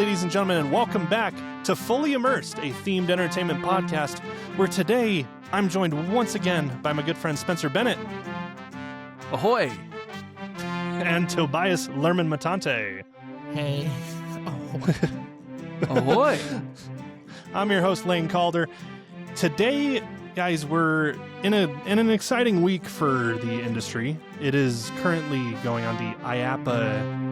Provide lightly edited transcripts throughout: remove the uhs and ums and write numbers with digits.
ladies and gentlemen, and welcome back to Fully Immersed, a themed entertainment podcast, where today I'm joined once again by my good friend Spencer Bennett. Ahoy! And Tobias Lerman-Matante. Hey. Ahoy! I'm your host, Lane Calder. Today, guys, we're in an exciting week for the industry. It is currently going on the IAAPA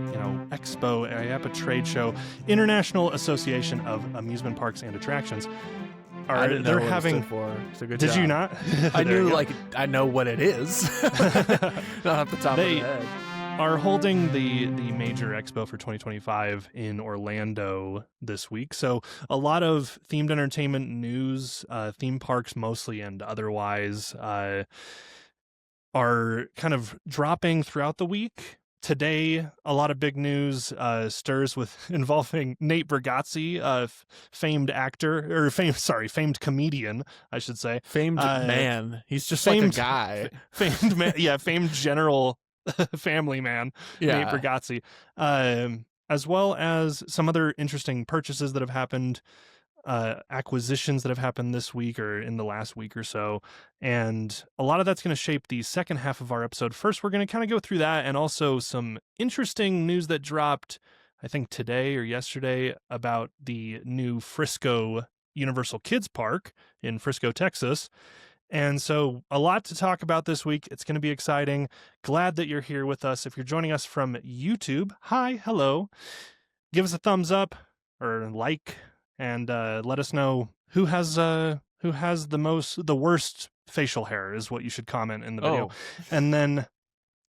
Expo, IAAPA trade show, International Association of Amusement Parks and Attractions. I didn't know they're what having. it stood for. So good Did job. you not? I There knew, you go. I know what it is. Not off the top of the head. Are holding the major expo for 2025 in Orlando this week. So a lot of themed entertainment news, theme parks mostly and otherwise, are kind of dropping throughout the week. Today, a lot of big news stirs involving Nate Bargatze, famed actor, or famed comedian, I should say. Famed man. He's just famed, like a guy. Famed man, yeah, famed general family man, Yeah. Nate Bargatze, as well as some other interesting purchases that have happened, acquisitions that have happened this week or in the last week or so. And a lot of that's going to shape the second half of our episode. First, we're going to kind of go through that and also some interesting news that dropped, I think today or yesterday, about the new Frisco Universal Kids Park in Frisco, Texas. And so a lot to talk about this week. It's going to be exciting. Glad that you're here with us. If you're joining us from YouTube, hi, hello. Give us a thumbs up or like, and let us know who has the worst facial hair is what you should comment in the video. Oh. And then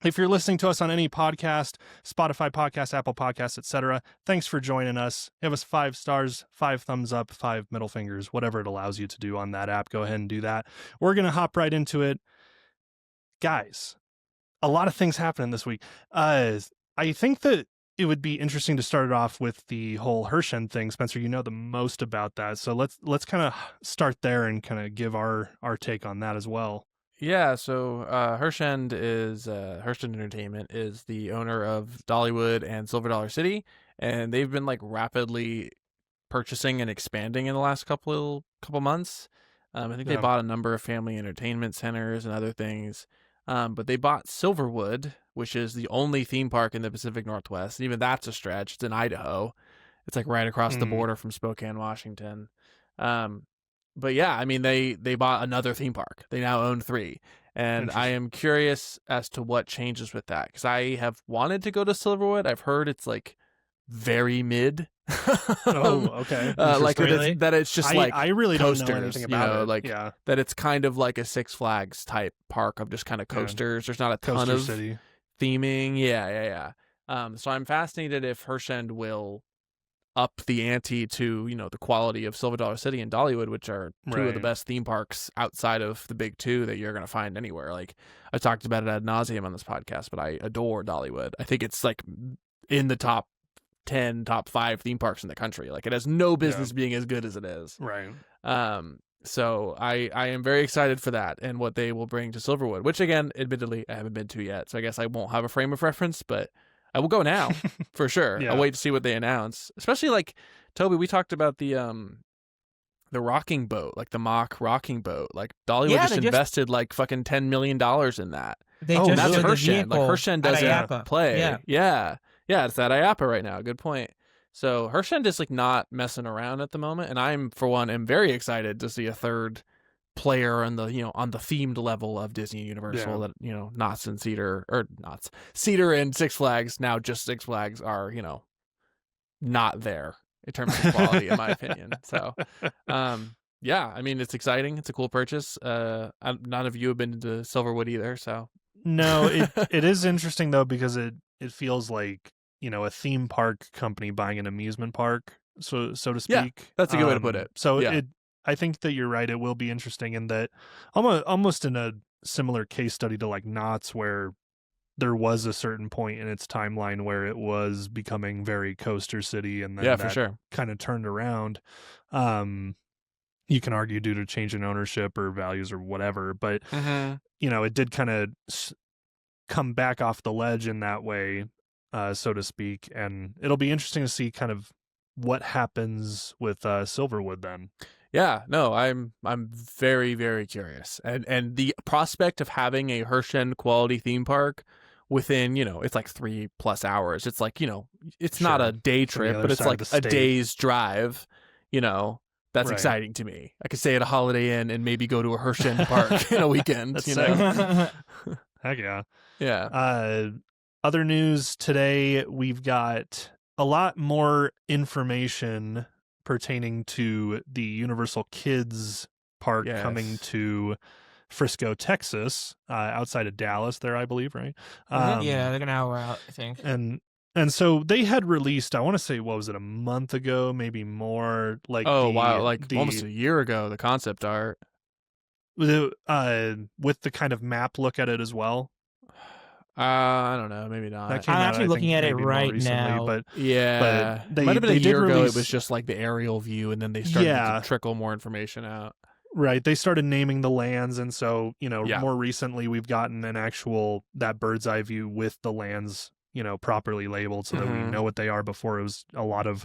if you're listening to us on any podcast, Spotify podcast, Apple Podcasts, etc., thanks for joining us. Give us 5 stars, 5 thumbs up, 5 middle fingers, whatever it allows you to do on that app. Go ahead and do that. We're going to hop right into it. Guys, a lot of things happening this week. I think that it would be interesting to start it off with the whole Herschend thing. Spencer, you know the most about that. So let's kind of start there and kind of give our take on that as well. Yeah, so Herschend Entertainment is the owner of Dollywood and Silver Dollar City, and they've been rapidly purchasing and expanding in the last couple months. I think they bought a number of family entertainment centers and other things, but they bought Silverwood, which is the only theme park in the Pacific Northwest, and even that's a stretch. It's in Idaho. It's right across the border from Spokane, Washington. But yeah, I mean, they bought another theme park. They now own 3. And I am curious as to what changes with that. Because I have wanted to go to Silverwood. I've heard it's very mid. Oh, okay. That it's just I really coasters, don't know anything about it. that it's kind of like a Six Flags type park of just kind of coasters. There's not a ton Coaster of City. theming. Yeah. So I'm fascinated if Herschend will up the ante to the quality of Silver Dollar City and Dollywood, which are two of the best theme parks outside of the big 2 that you're going to find anywhere. I talked about it ad nauseum on this podcast, but I adore Dollywood. I think it's in the top 10, top 5 theme parks in the country. It has no business being as good as it is. Right. So I am very excited for that and what they will bring to Silverwood, which again, admittedly, I haven't been to yet. So I guess I won't have a frame of reference, but I will go now for sure. Yeah. I'll wait to see what they announce. Especially Toby, we talked about the rocking boat, the mock rocking boat. Dollywood invested fucking $10 million in that. They that's just showed the Herschend. vehicle Herschend at doesn't IAAPA. play. Yeah. Yeah, it's at IAAPA right now. Good point. So Herschend is not messing around at the moment, and I'm for one am very excited to see a third player on the on the themed level of Disney Universal that Knott's and Cedar and Six Flags, now just Six Flags, are not there in terms of quality in my opinion. So yeah, I mean, it's exciting. It's a cool purchase. None of you have been to Silverwood either, so No, it is interesting though, because it feels like a theme park company buying an amusement park, so to speak. Yeah, that's a good way to put it. So yeah. I think that you're right. It will be interesting in that almost in a similar case study to Knott's, where there was a certain point in its timeline where it was becoming very coaster city, and then for sure kind of turned around. You can argue due to change in ownership or values or whatever, but it did kind of come back off the ledge in that way, so to speak. And it'll be interesting to see kind of what happens with Silverwood then. Yeah, no, I'm very, very curious. And the prospect of having a Hershend quality theme park within, it's like 3+ hours. It's like, it's not a Sure. day It's on the trip, other but it's side of like the a state. day's drive, that's Right. exciting to me. I could stay at a Holiday Inn and maybe go to a Hershend park in a weekend, That's you sick. know? Heck yeah. Yeah. Other news today, we've got a lot more information pertaining to the Universal Kids Park coming Yes. to Frisco, Texas, outside of Dallas there, I believe, right? Yeah, like an hour out, I think. And so they had released, I want to say, what was it, a month ago, maybe more, like Oh, wow, like almost a year ago, the concept art. with the kind of map look at it as well. I don't know, maybe not. That came I'm out, actually I looking think, at it maybe more right recently, now. but Yeah, they it might have been a did year ago. release, It was just like the aerial view, and then they started to trickle more information out. Right, they started naming the lands, and so Yeah. more recently we've gotten an actual that bird's eye view with the lands properly labeled, so that we know what they are. Before it was a lot of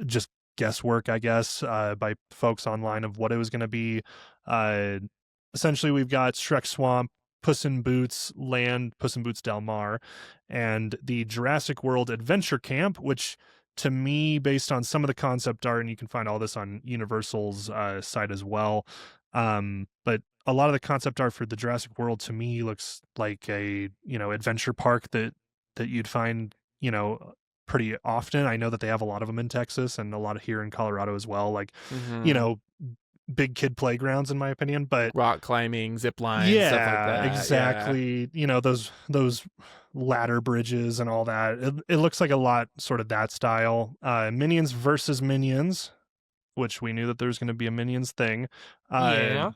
just guesswork, I guess, by folks online of what it was going to be. Essentially, we've got Shrek Swamp, Puss in Boots Land, Puss in Boots Del Mar, and the Jurassic World Adventure Camp, which to me, based on some of the concept art, and you can find all this on Universal's site as well, but a lot of the concept art for the Jurassic World to me looks like a adventure park that you'd find pretty often. I know that they have a lot of them in Texas and a lot of here in Colorado as well, like big kid playgrounds in my opinion, but rock climbing, zip lines, stuff like that. Exactly. Those ladder bridges and all that. It looks like a lot sort of that style. Minions versus Minions, which we knew that there was going to be a Minions thing. Yeah.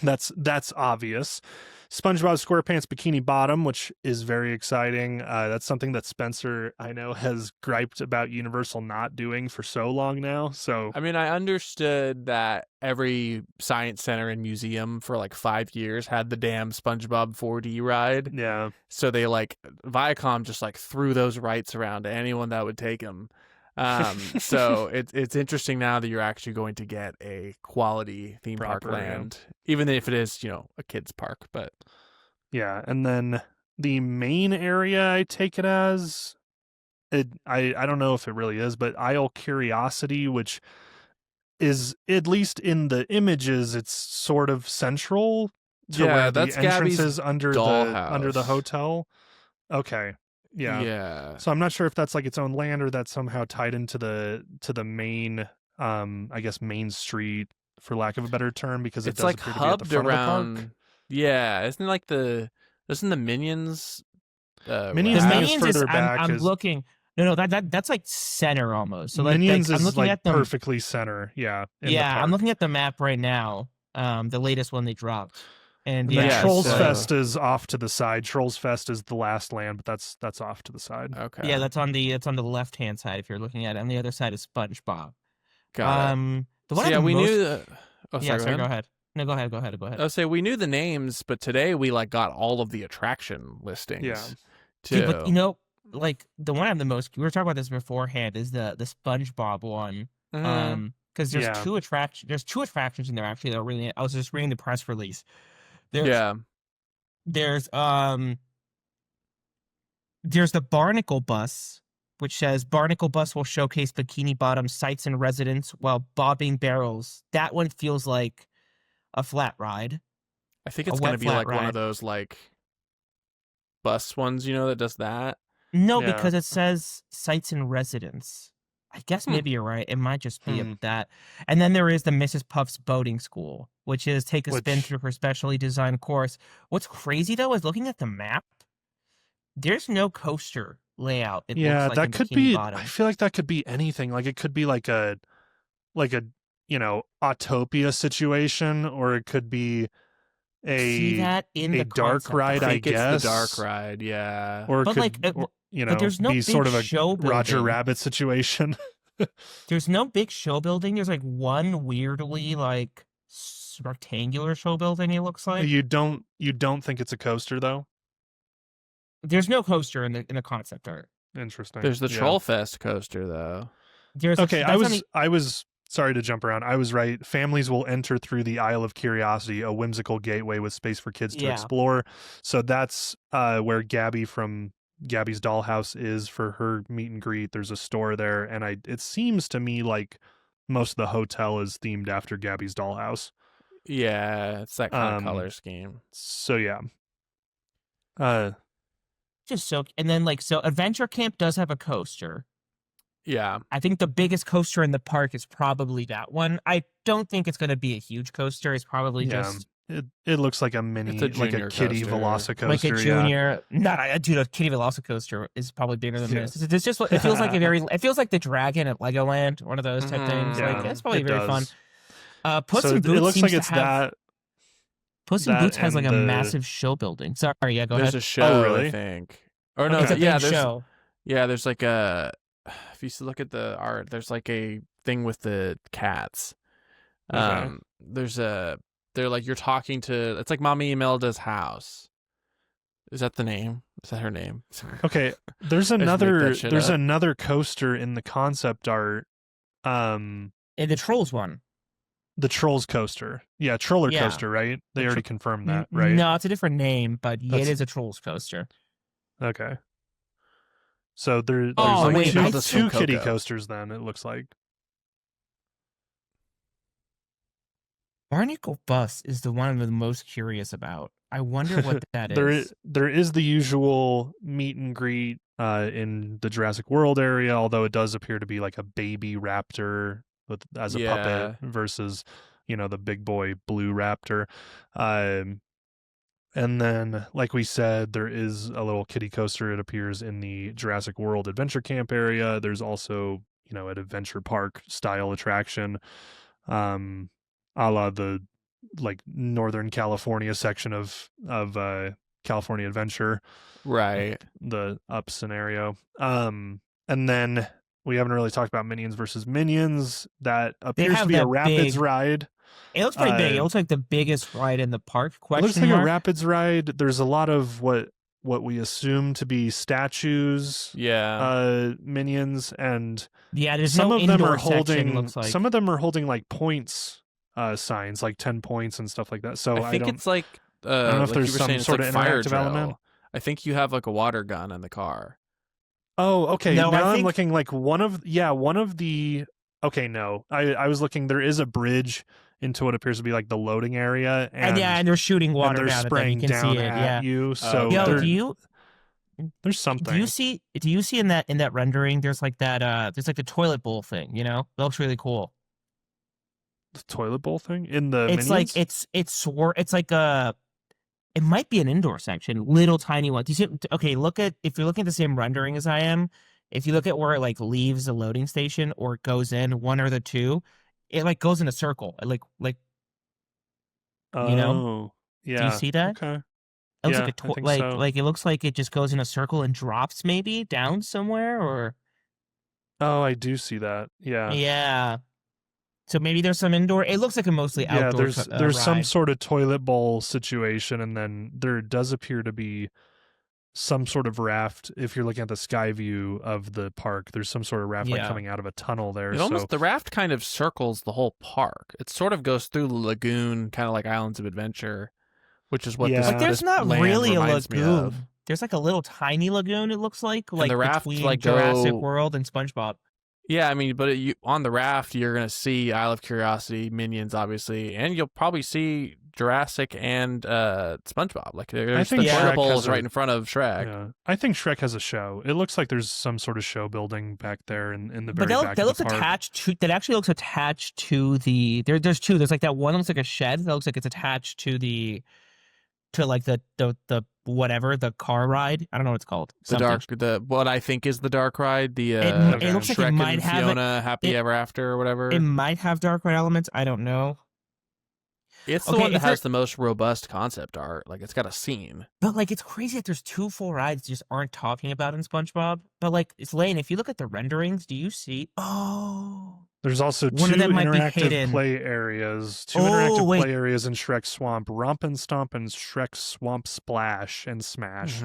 That's obvious. SpongeBob SquarePants Bikini Bottom, which is very exciting. That's something that Spencer, I know, has griped about Universal not doing for so long now. So I mean, I understood that every science center and museum for like 5 years had the damn SpongeBob 4D ride. Yeah. So they Viacom just threw those rights around to anyone that would take them. So it's interesting now that you're actually going to get a quality theme park land, even if it is, a kid's park. But yeah, and then the main area, I take it as I don't know if it really is, but Isle Curiosity, which is, at least in the images, it's sort of central to where the entrance is under the hotel. Okay. Yeah. So I'm not sure if that's like its own land or that's somehow tied into the main, I guess Main Street, for lack of a better term, because it's it does appear to be at the front around, of the park. Yeah, isn't the Minions? Minions the thing Minions is further is, back. I'm looking. No, that's like center almost. So Minions I'm is looking at them perfectly center. Yeah. Yeah, I'm looking at the map right now. The latest one they dropped. And Trolls Fest is off to the side. Trolls Fest is the last land, but that's off to the side. Okay. Yeah, that's on the left hand side if you're looking at it. On the other side is SpongeBob. Got it. The one we knew. Oh, sorry, go ahead. No, go ahead. I'll say we knew the names, but today we got all of the attraction listings. Yeah. Too. Yeah, but the one I have the most. We were talking about this beforehand. Is the SpongeBob one. Because there's two attractions. There's two attractions in there actually that are really. I was just reading the press release. There's the Barnacle Bus, which says Barnacle Bus will showcase Bikini Bottom sites and residents while bobbing barrels. That one feels like a flat ride. I think it's going to be like one of those bus ones, that does that. No, because it says sites and residents. I guess maybe you're right. It might just be that. And then there is the Mrs. Puff's Boating School, which is take a spin through her specially designed course. What's crazy, though, is looking at the map, there's no coaster layout. It looks like that could be. Bottom. I feel like that could be anything. Like it could be like a Autopia situation, or it could be a dark ride. I guess it's the dark ride. Yeah. Or it but could, but there's no be big sort of a show building. Roger Rabbit situation. There's no big show building. There's one weirdly rectangular show building. It looks like you don't think it's a coaster though. There's no coaster in the concept art. Interesting. There's the Yeah. Troll Fest coaster though. Okay, I was sorry to jump around. I was right. Families will enter through the Isle of Curiosity, a whimsical gateway with space for kids to explore. So that's where Gabby from Gabby's Dollhouse is for her meet and greet. There's a store there, and it seems to me like most of the hotel is themed after Gabby's Dollhouse. Yeah, it's that kind of color scheme. So yeah. Just so, and then so Adventure Camp does have a coaster. Yeah. I think the biggest coaster in the park is probably that one. I don't think it's going to be a huge coaster. It's probably just... It looks like a mini, like a kiddie Velocicoaster. Like a junior... Dude, a kiddie Velocicoaster is probably bigger than this. It's just... It feels like it feels like the Dragon at Legoland, one of those type things. Yeah, like, it's probably very does. fun. Puss in Boots it looks seems like to it's have... that... Puss in Boots has like a massive show building. Sorry, yeah, go ahead. There's a show, really? I think. Or no, it's a big there's show. Yeah, there's like a... If you look at the art, there's like a thing with the cats. Okay. They're like, you're talking to... It's like Mommy Imelda's house. Is that the name? Is that her name? Okay, there's another coaster in the concept art. In the Trolls one. The Trolls coaster. Yeah, Troller coaster, right? They already confirmed that, right? No, it's a different name, but it is a Trolls coaster. Okay. So there's two kiddie coasters then, it looks like. Barnacle Bus is the one I'm the most curious about. I wonder what that is. There is the usual meet and greet in the Jurassic World area, although it does appear to be like a baby raptor as a puppet versus, the big boy blue raptor. And then, like we said, there is a little kiddie coaster. It appears in the Jurassic World Adventure Camp area. There's also, an adventure park style attraction, a la the Northern California section of California Adventure, right? The up scenario. And then we haven't really talked about Minions versus Minions. That appears to be a Rapids ride. It looks pretty big. It looks like the biggest ride in the park. It looks like a Rapids ride. There's a lot of what we assume to be statues. Yeah. Minions, and there's some no of them indoor are holding. section, looks like. Some of them are holding like points signs, like 10 points and stuff like that. So I think it's like I don't know if there's some sort of interactive element. I think you have like a water gun in the car. Oh, okay. No, now I'm looking like one of the. Okay, no, I was looking. There is a bridge into what appears to be like the loading area, and they're shooting water and they're down spraying at them. You can down see it. at you. So there's something. Do you see in that rendering? There's like that. There's like the toilet bowl thing. That looks really cool. The toilet bowl thing in the. It's Minions? like it's like a. It might be an indoor section, little tiny one. Do you see? Okay, if you're looking at the same rendering as I am. If you look at where it like leaves the loading station or goes in, one or the two, it like goes in a circle. Like yeah. Do you see that? Okay. It looks Yeah, like I think so. like it looks like it just goes in a circle and drops maybe down somewhere or. Oh, I do see that. Yeah. Yeah. So maybe there's some indoor. It looks like a mostly outdoor. There's ride. some sort of toilet bowl situation, and then there does appear to be some sort of raft. If you're looking at the sky view of the park, there's some sort of raft like coming out of a tunnel there. The raft kind of circles the whole park. It sort of goes through the lagoon, kind of like Islands of Adventure, which is what this. But there's this not land really a reminds me lagoon. of. There's like a little tiny lagoon. It looks like the raft, between like, Jurassic World and SpongeBob. Yeah, I mean, but on the raft, you're going to see Isle of Curiosity, Minions, obviously, and you'll probably see Jurassic and SpongeBob. Like, there's the toilet bowls right in front of Shrek. Yeah. I think Shrek has a show. It looks like there's some sort of show building back there in the very back of the park. That actually looks attached to the... There's two. There's like that one looks like a shed that looks like it's attached to the... To like the whatever, the car ride. I don't know what it's called. What I think is the dark ride. The it looks Shrek like it might and have Fiona Happy Ever After or whatever. It might have dark ride elements. I don't know. It's the one that has the most robust concept art. Like, it's got a scene. But like, it's crazy that there's two full rides that just aren't talking about in SpongeBob. But like, it's Lane. If you look at the renderings, do you see? Oh, There's also One two of them might be interactive hidden. play areas. Two Oh, interactive wait. play areas in Shrek Swamp. Romp and Stomp and Shrek Swamp Splash and Smash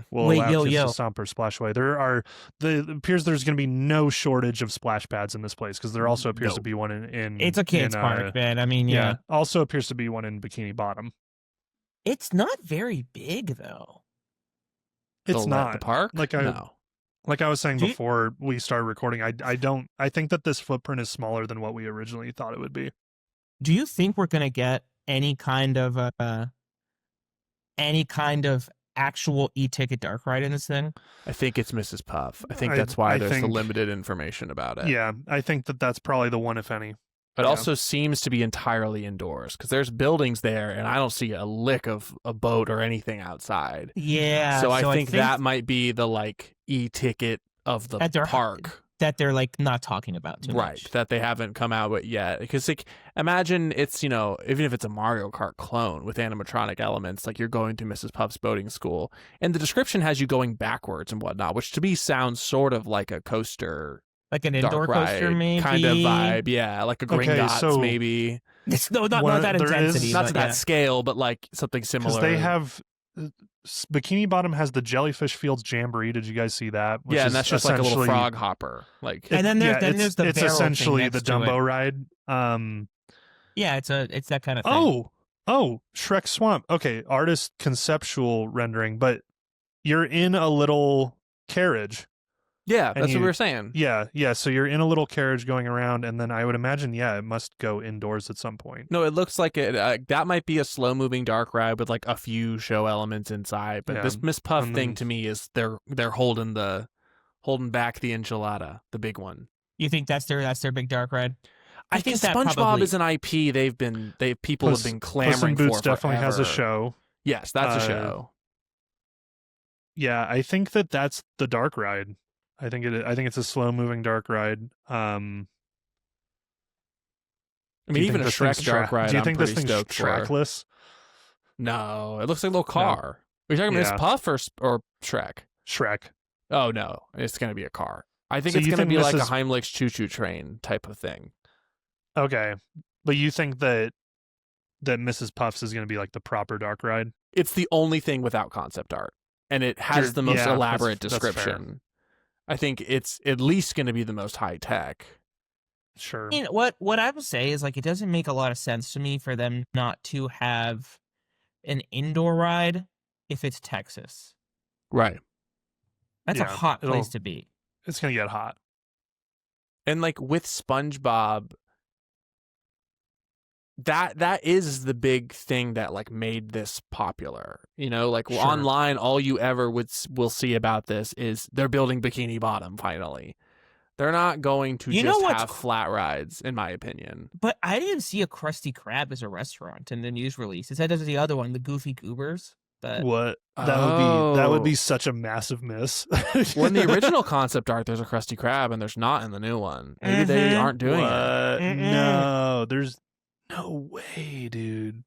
will Wait, allow kids yo. to stomp or splash away. It appears there's going to be no shortage of splash pads in this place because there also appears to be one in It's a kids park, man. I mean, yeah. Also appears to be one in Bikini Bottom. It's not very big, though. It's not the park. Like I was saying before we started recording, I think that this footprint is smaller than what we originally thought it would be. Do you think we're gonna get any kind of actual e-ticket dark ride in this thing? I think it's Mrs. Puff. I think that's why there's the limited information about it. Yeah, I think that's probably the one, if any. It also seems to be entirely indoors because there's buildings there, and I don't see a lick of a boat or anything outside. Yeah. So I think that might be the like e-ticket of the park that they're like not talking about too much. That they haven't come out with yet. Because like, imagine it's, even if it's a Mario Kart clone with animatronic elements, like you're going to Mrs. Puff's boating school, and the description has you going backwards and whatnot, which to me sounds sort of like a coaster. Like an indoor coaster, maybe? Kind of vibe, yeah. Like a Gringotts, maybe. No, not that intensity. Not to that scale, but like something similar. Because they have... Bikini Bottom has the Jellyfish Fields Jamboree. Did you guys see that? Yeah, and that's just like a little frog hopper. Like, and then there's the it's essentially the Dumbo ride. Yeah, it's that kind of thing. Oh, Shrek Swamp. Okay, artist conceptual rendering, but you're in a little carriage. Yeah, that's what we were saying. Yeah. So you're in a little carriage going around, and then I would imagine, it must go indoors at some point. No, it looks like it. That might be a slow-moving dark ride with like a few show elements inside. But this Miss Puff thing to me is they're holding back the enchilada, the big one. You think that's their big dark ride? I think SpongeBob is an IP people have been clamoring Puss in Boots for definitely forever. has a show. Yes, that's a show. Yeah, I think that's the dark ride. I think it's a slow-moving dark ride. I mean, even a Shrek dark ride. Do you think this thing's stoked trackless? No, it looks like a little car. Are you talking Miss Puff or Shrek? Shrek. Oh no, it's gonna be a car. I think it's gonna be like a Heimlich's choo-choo train type of thing. Okay, but you think that Mrs. Puff's is gonna be like the proper dark ride? It's the only thing without concept art, and it has the most elaborate description. I think it's at least going to be the most high tech. Sure. What I would say is like it doesn't make a lot of sense to me for them not to have an indoor ride if it's Texas. Right. That's a hot place to be. It's going to get hot. And like with SpongeBob, that is the big thing that like made this popular. Like online, all you ever will see about this is they're building Bikini Bottom finally. They're not going to just have flat rides, in my opinion. But I didn't see a Krusty Krab as a restaurant in the news release. It said there's the other one, the Goofy Goobers. But what? That would be such a massive miss. Well, in the original concept art, there's a Krusty Krab, and there's not in the new one. Maybe they aren't doing it. No, there's no way, dude.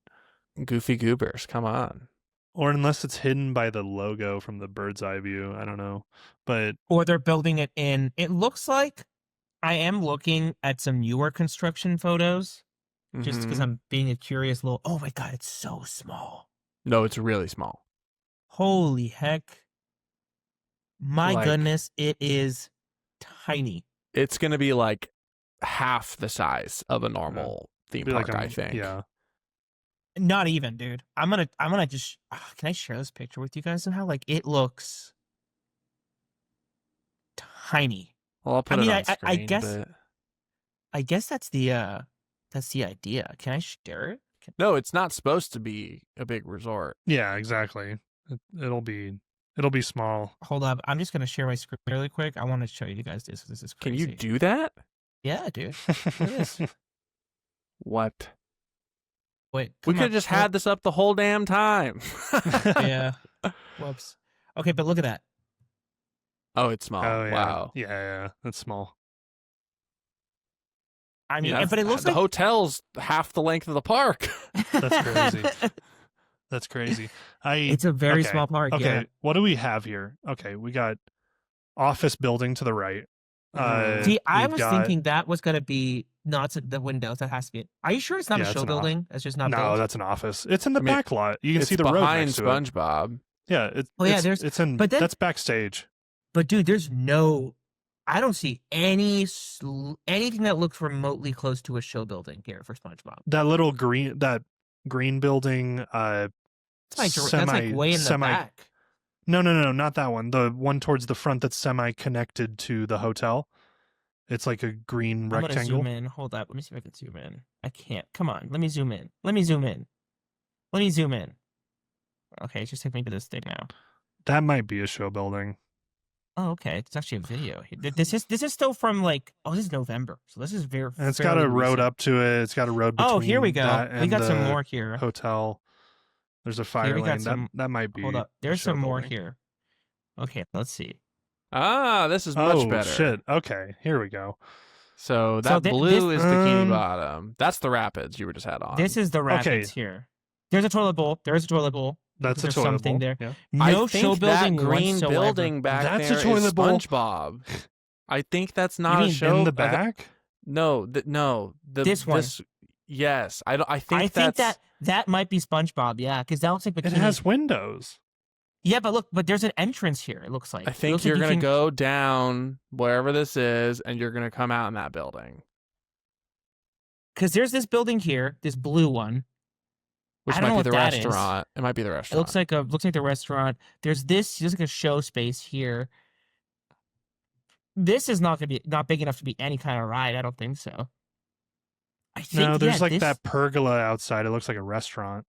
Goofy Goobers, come on. Or unless it's hidden by the logo from the bird's eye view. I don't know. Or they're building it in. It looks like I am looking at some newer construction photos just because I'm being a curious little. Oh my God, it's so small. No, it's really small. Holy heck. My goodness, it is tiny. It's going to be like half the size of a normal theme park, I think. Yeah. Not even, dude. I'm gonna just. Can I share this picture with you guys somehow? Like it looks tiny. Well, I'll put it on screen. I guess that's the idea. Can I share it? No, it's not supposed to be a big resort. Yeah, exactly. It'll be small. Hold up, I'm just gonna share my screen really quick. I want to show you guys this. This is crazy. Can you do that? Yeah, dude. Look at this. What? Wait, we could have just had this up the whole damn time. Yeah. Whoops. Okay, but look at that. Oh, it's small. Oh, yeah. Wow. Yeah, that's small. I mean, but it looks the like hotel's half the length of the park. That's crazy. That's crazy. It's a very small park. Okay, yeah. what do we have here? Okay, we got office building to the right. See, I we've was got, thinking that was gonna be not the windows. That has to be. Are you sure it's not a Yeah, it's show an building? It's just not no, built. that's an office. It's in the I mean, back lot. You can It's see the road behind next to it. SpongeBob. Yeah, it's in. But then, That's backstage. but dude, there's no. I don't see anything that looks remotely close to a show building here for SpongeBob. That green building. That's like way in the back. No, not that one. The one towards the front that's semi-connected to the hotel. It's like a green I'm gonna rectangle. zoom in. Hold up. Let me see if I can zoom in. I can't. Come on. Let me zoom in. Let me zoom in. Let me zoom in. Okay, it's just taking me to this thing now. That might be a show building. Oh, okay. It's actually a video. This is still from like this is November, so this is very. And it's got a road up to it. It's got a road between. Oh, here we go. That We and got some the more here. hotel. There's a fire lane. That might be. Hold up. a There's show some more building. here. Okay, let's see. This is much better. Shit. Okay, here we go. So that blue this- is Bikini Bottom. That's the rapids you were just had on. This is the rapids here. There's a toilet bowl. There's a toilet bowl. That's a There's toilet something bowl. there. Yeah. No I think show building that green whatsoever. building back That's there a toilet is bowl? SpongeBob. I think that's not mean a show In the back. No. This one. Yes, I I think think that's that might be SpongeBob. Yeah, because that looks like bikini. It has windows. Yeah, but look, there's an entrance here. It looks like. I think you're gonna go down wherever this is, and you're gonna come out in that building, because there's this building here, this blue one. which I don't might know be the what that is. restaurant. It might be the It restaurant. looks like the restaurant. There's like a show space here. This is not big enough to be any kind of ride. I don't think so. I think No, there's this, that pergola outside. It looks like a restaurant.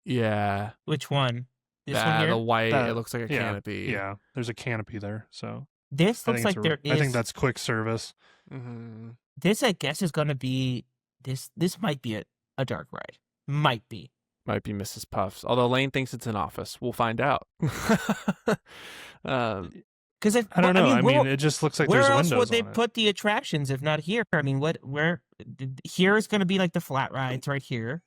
Yeah, Which one? This one here. the white. That- it looks like a yeah, canopy. Yeah, there's a canopy there. So This I looks think like there is. I think that's quick service. Mm-hmm. This, I guess, is going to be this. This might be a dark ride. Might be. Might be Mrs. Puffs. Although Lane thinks it's an office. We'll find out. Because I don't know. I mean, it just looks like where there's else windows would they on it. put the attractions if not here? I mean, where here is going to be like the flat rides right here.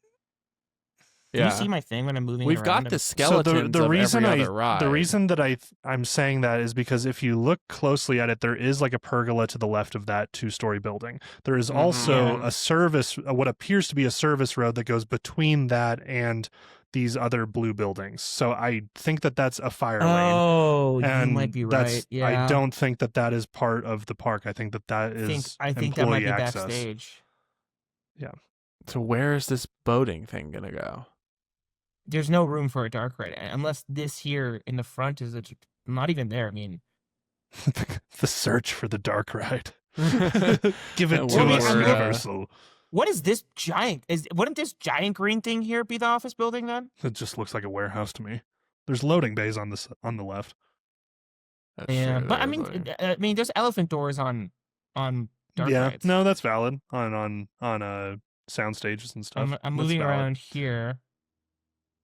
Can you see my thing when I'm moving? We've around? got the skeletons the of reason every other ride. the reason that I'm saying that is because if you look closely at it, there is like a pergola to the left of that 2-story building. There is also Yeah. what appears to be a service road that goes between that and these other blue buildings. So I think that that's a fire lane. Oh, And you might be right. Yeah, I don't think that is part of the park. I think that is I think that might employee be access. backstage. So where is this boating thing gonna go? There's no room for a dark ride unless this here in the front is not even there. I mean, The search for the dark ride. Give it That to word, us, Universal. what is this giant? Wouldn't this giant green thing here be the office building then? It just looks like a warehouse to me. There's loading bays on the left. That's Yeah, true, but there is there's elephant doors on dark Yeah, rides. no, that's valid on sound stages and stuff. I'm That's moving valid. around here.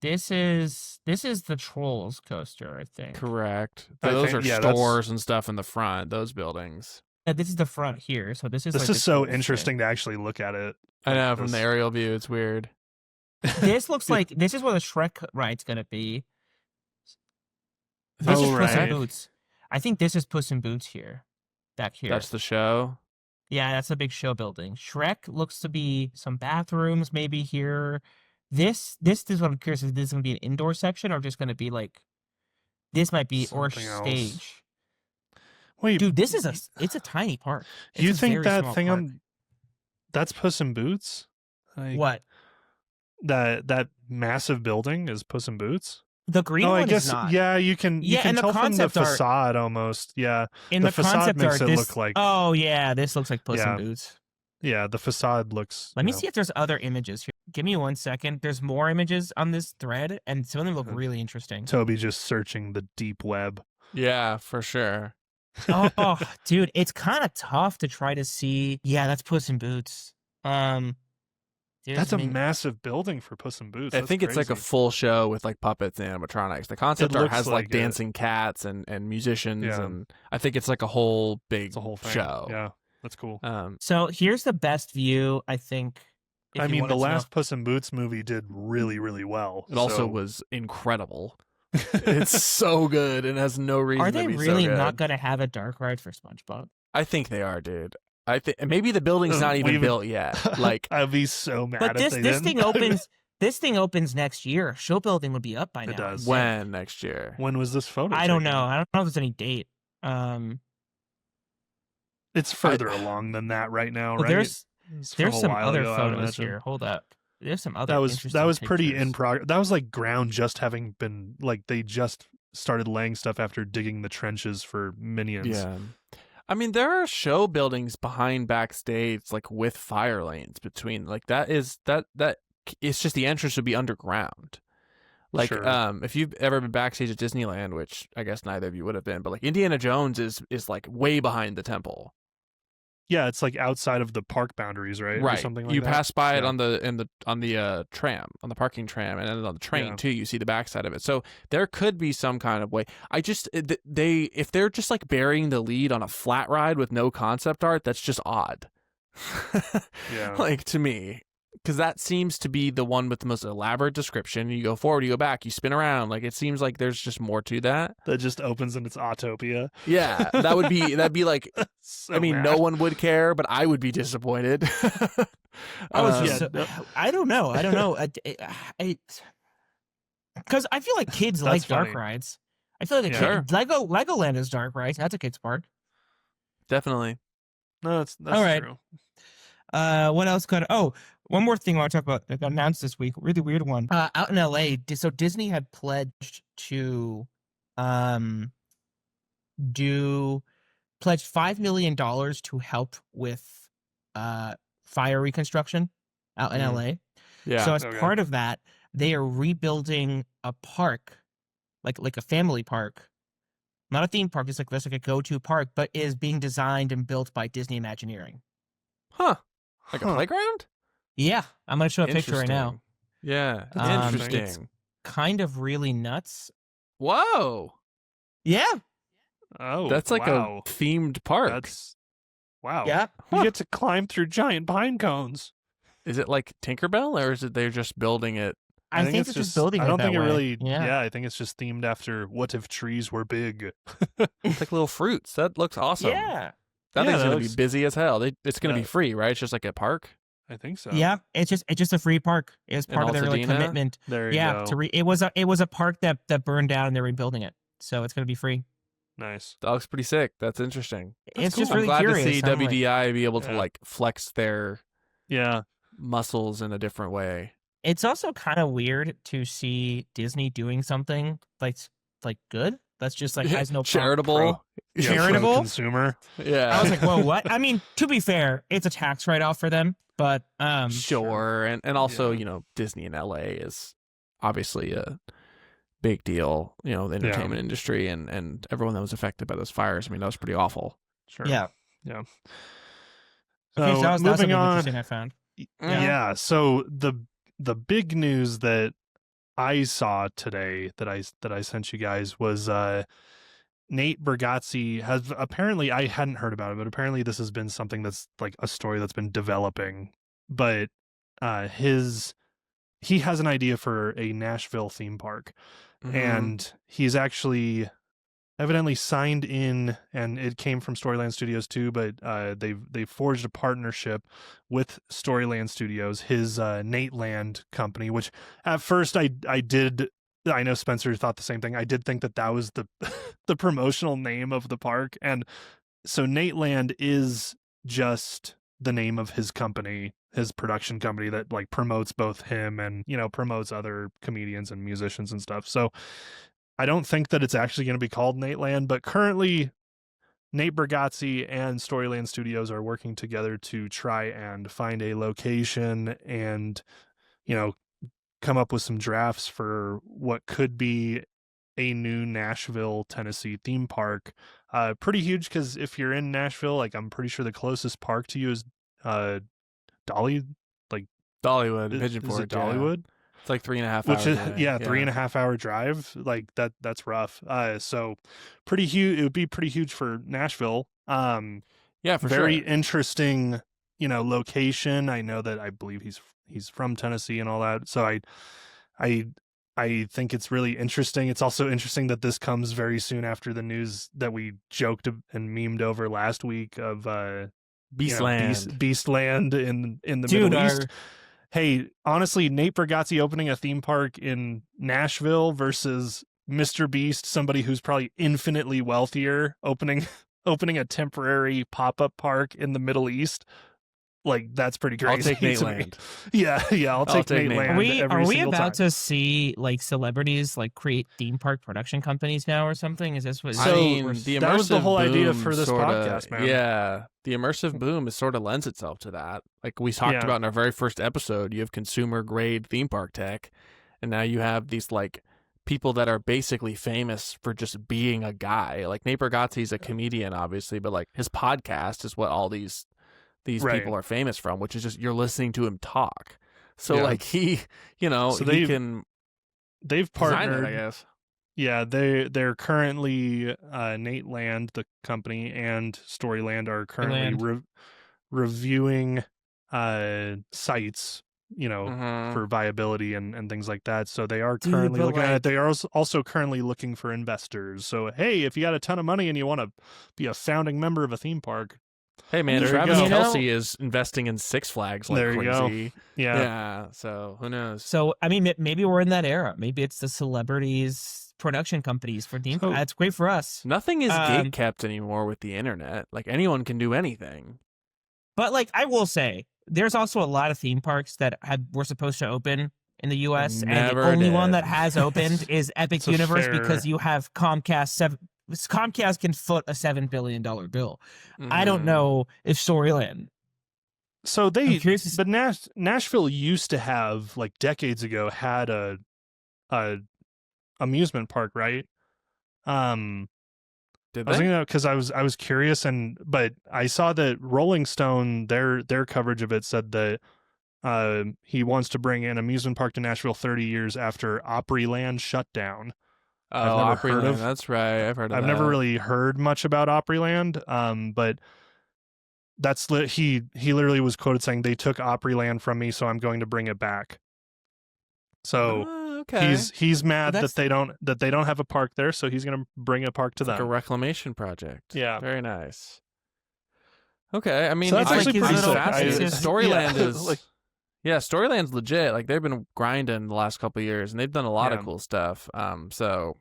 This is the Trolls coaster, I think. correct. I Those think- are yeah, that's- stores and stuff in the front. Those buildings. This is the front here, so this is. This like is the so Trolls thing. interesting to actually look at it. I know Like from the this. aerial view, it's weird. This looks like this is where the Shrek ride's gonna be. This is Oh, Puss in right. Boots. I think this is Puss in Boots here, back here. That's the show. Yeah, that's a big show building. Shrek looks to be some bathrooms maybe here. This is what I'm curious. Is this going to be an indoor section or just going to be like? This might be or Something else. stage. Wait, Dude, it's a tiny park. It's you a think very that small thing park. that's Puss in Boots? Like, What? that massive building is Puss in Boots? The green Oh, one I guess is not. yeah. You can Yeah, and the tell from the concept art- facade almost. Yeah, In the the, facade concept makes art, it this, look like- Oh yeah, this looks like Puss Yeah. in Boots. yeah. The facade looks. Let me see if there's other images here. Give me 1 second. There's more images on this thread, and some of them look Mhm. really interesting. Toby just searching the deep web. Yeah, for sure. Oh, dude, it's kind of tough to try to see. Yeah, that's Puss in Boots. That's a Disney- massive building for Puss in Boots. I That's think it's like a crazy. full show with like puppets and animatronics. The concept art looks has like like it. dancing cats and musicians, Yeah. and I think it's like a whole big It's a whole thing. show. Yeah, that's cool. So here's the best view, I think. if I you mean, wanted the to know. last Puss in Boots movie did really, really well. It also so- was incredible. It's so good and has no reason Are to they be really so good. not going to have a dark ride for SpongeBob? I think they are, dude. I think maybe the building's not even built yet. Like, I'd be so mad But if this they this didn't. thing opens. This thing opens next year. Show building would be up by now. It does. when next year? When was this photo? I don't taken? know. I don't know if there's any date. It's further along than that right now, Well, right? there's some other ago, I would photos imagine. here. Hold up. There's some other. That was interesting pretty pictures. in progress. That was like ground just having been like they just started laying stuff after digging the trenches for Minions. Yeah. I mean, there are show buildings behind backstage, like with fire lanes between. Like that is that it's just the entrance would be underground. Like, Sure. if you've ever been backstage at Disneyland, which I guess neither of you would have been, but like Indiana Jones is like way behind the temple. Yeah, it's like outside of the park boundaries, right? Or Right. something like You that. pass by it Yeah. on the tram, on the parking tram, and then on the train Yeah. too. You see the backside of it. So there could be some kind of way. I just if they're just like burying the lead on a flat ride with no concept art, that's just odd. Yeah. Like to me, because that seems to be the one with the most elaborate description. You go forward, you go back, you spin around. Like it seems like there's just more to that. That just opens in its Autopia. Yeah, that'd be like. So I mean, mad. no one would care, but I would be disappointed. I was Yeah, just. no. I don't know. Because I feel like kids That's like dark funny. rides. I feel like a Yeah. kid, Legoland is dark, right? That's a kid's park. Definitely. No, that's All right. true. What else could? Oh, one more thing I want to talk about that got announced this week. Really weird one. Out in LA, so Disney had pledged to, pledged $5 million to help with, fire reconstruction out in LA. Yeah. So as Okay. part of that, they are rebuilding a park, like a family park, not a theme park. It's like a go-to park, but is being designed and built by Disney Imagineering. Huh. Like a Huh. playground? Yeah, I'm gonna show a picture right now. Interesting. Yeah. It's Interesting. kind of really nuts. Whoa. Yeah, Oh, That's like wow. a themed park. That's wow. yeah. You get to climb through giant pine cones. Is it like Tinkerbell, or is it they're just building it? I think it's they're just building. I don't it think that it way. really. Yeah. I think it's just themed after what if trees were big. It's like little fruits. That looks awesome. Yeah. That Yeah, thing's that gonna looks- be busy as hell. It's gonna be Yeah. free, right? It's just like a park. I think so. Yeah. It's just a free park. It's In part of their Altadena? commitment. There you Yeah. go. It was a park that burned down and they're rebuilding it, so it's gonna be free. Nice. That looks pretty sick. That's interesting. It's just I'm really glad curious. to see I'm like- WDI be able to Yeah. like flex their Yeah. muscles in a different way. It's also kind of weird to see Disney doing something like good. That's just like has no charitable. Yeah, Charitable? pro-consumer. Yeah. I was like, whoa, what? I mean, to be fair, it's a tax write-off for them, but sure. And also, Yeah. you know, Disney in LA is obviously a big deal, you know, the entertainment industry and everyone that was affected by those fires. I mean, that was pretty awful. Sure. yeah. Yeah. Okay, so that was moving something on. interesting I found. Yeah. So the big news that I saw today that I sent you guys was Nate Bargatze has apparently, I hadn't heard about it, but apparently this has been something that's like a story that's been developing. But he has an idea for a Nashville theme park, Mhm. and he's actually evidently signed in, and it came from Storyland Studios too, but they've forged a partnership with Storyland Studios, his Nate Land company, which at first I know Spencer thought the same thing. I did think that was the the promotional name of the park, and so Nate Land is just the name of his company, his production company that like promotes both him and, you know, promotes other comedians and musicians and stuff. So I don't think that it's actually going to be called Nate Land, but currently Nate Bargatze and Storyland Studios are working together to try and find a location and, you know, come up with some drafts for what could be a new Nashville, Tennessee theme park. Pretty huge, because if you're in Nashville, like I'm pretty sure the closest park to you is Dollywood, Pigeon is Forge. it Dollywood? It's like 3.5 Which hours. is away. 3.5 hour drive. Like that's rough. So pretty huge. It would be pretty huge for Nashville. Yeah, for Very sure. interesting, you know, location. I know that I believe he's from Tennessee and all that. So I I think it's really interesting. It's also interesting that this comes very soon after the news that we joked and memed over last week of Beastland. Beastland in the Dude, Middle East. Hey, honestly, Nate Bargatze opening a theme park in Nashville versus Mr. Beast, somebody who's probably infinitely wealthier, opening a temporary pop-up park in the Middle East. Like, that's pretty crazy. I'll take to me. Nateland. Yeah, I'll take Nateland. Are we every about time. to see like celebrities like create theme park production companies now or something? Is this what? I mean, the that was the immersive whole idea boom for this sorta, podcast, man. Yeah, the immersive boom is sort of lends itself to that. Like we talked about in our very first episode, you have consumer grade theme park tech, and now you have these like people that are basically famous for just being a guy. Like Nate Bargatze's a comedian, obviously, but like his podcast is what all these people are famous from, which is just you're listening to him talk. So like he, they've partnered, it, I guess. Yeah, they're currently Nateland, the company, and Storyland are currently reviewing sites, for viability and things like that. So they are currently looking at it. They are also currently looking for investors. So hey, if you got a ton of money and you want to be a founding member of a theme park, hey man, Travis Kelce is investing in Six Flags like crazy. Yeah. So who knows? So I mean, maybe we're in that era. Maybe it's the celebrities production companies for theme. That's great for us. Nothing is gate kept anymore with the internet. Like anyone can do anything. But like I will say, there's also a lot of theme parks that were supposed to open in the U.S. and the only one that has opened is Epic Universe because you have Comcast. Comcast can foot a $7 billion bill. Mm-hmm. I don't know if Storyland. So but Nashville used to have, like decades ago, had a amusement park, right? Did I was thinking that because I was curious, but I saw that Rolling Stone, their coverage of it said that he wants to bring an amusement park to Nashville 30 years after Opryland shut down. Oh, I've never heard of. That's right. I've heard of I've never really heard much about Opryland, but that's he literally was quoted saying, "They took Opryland from me, so I'm going to bring it back." So he's mad that they don't have a park there, so he's going to bring a park to them. Like a reclamation project. Yeah, very nice. Okay, I mean, so that's actually pretty fascinating. Storyland is Storyland's legit. Like they've been grinding the last couple of years, and they've done a lot of cool stuff. So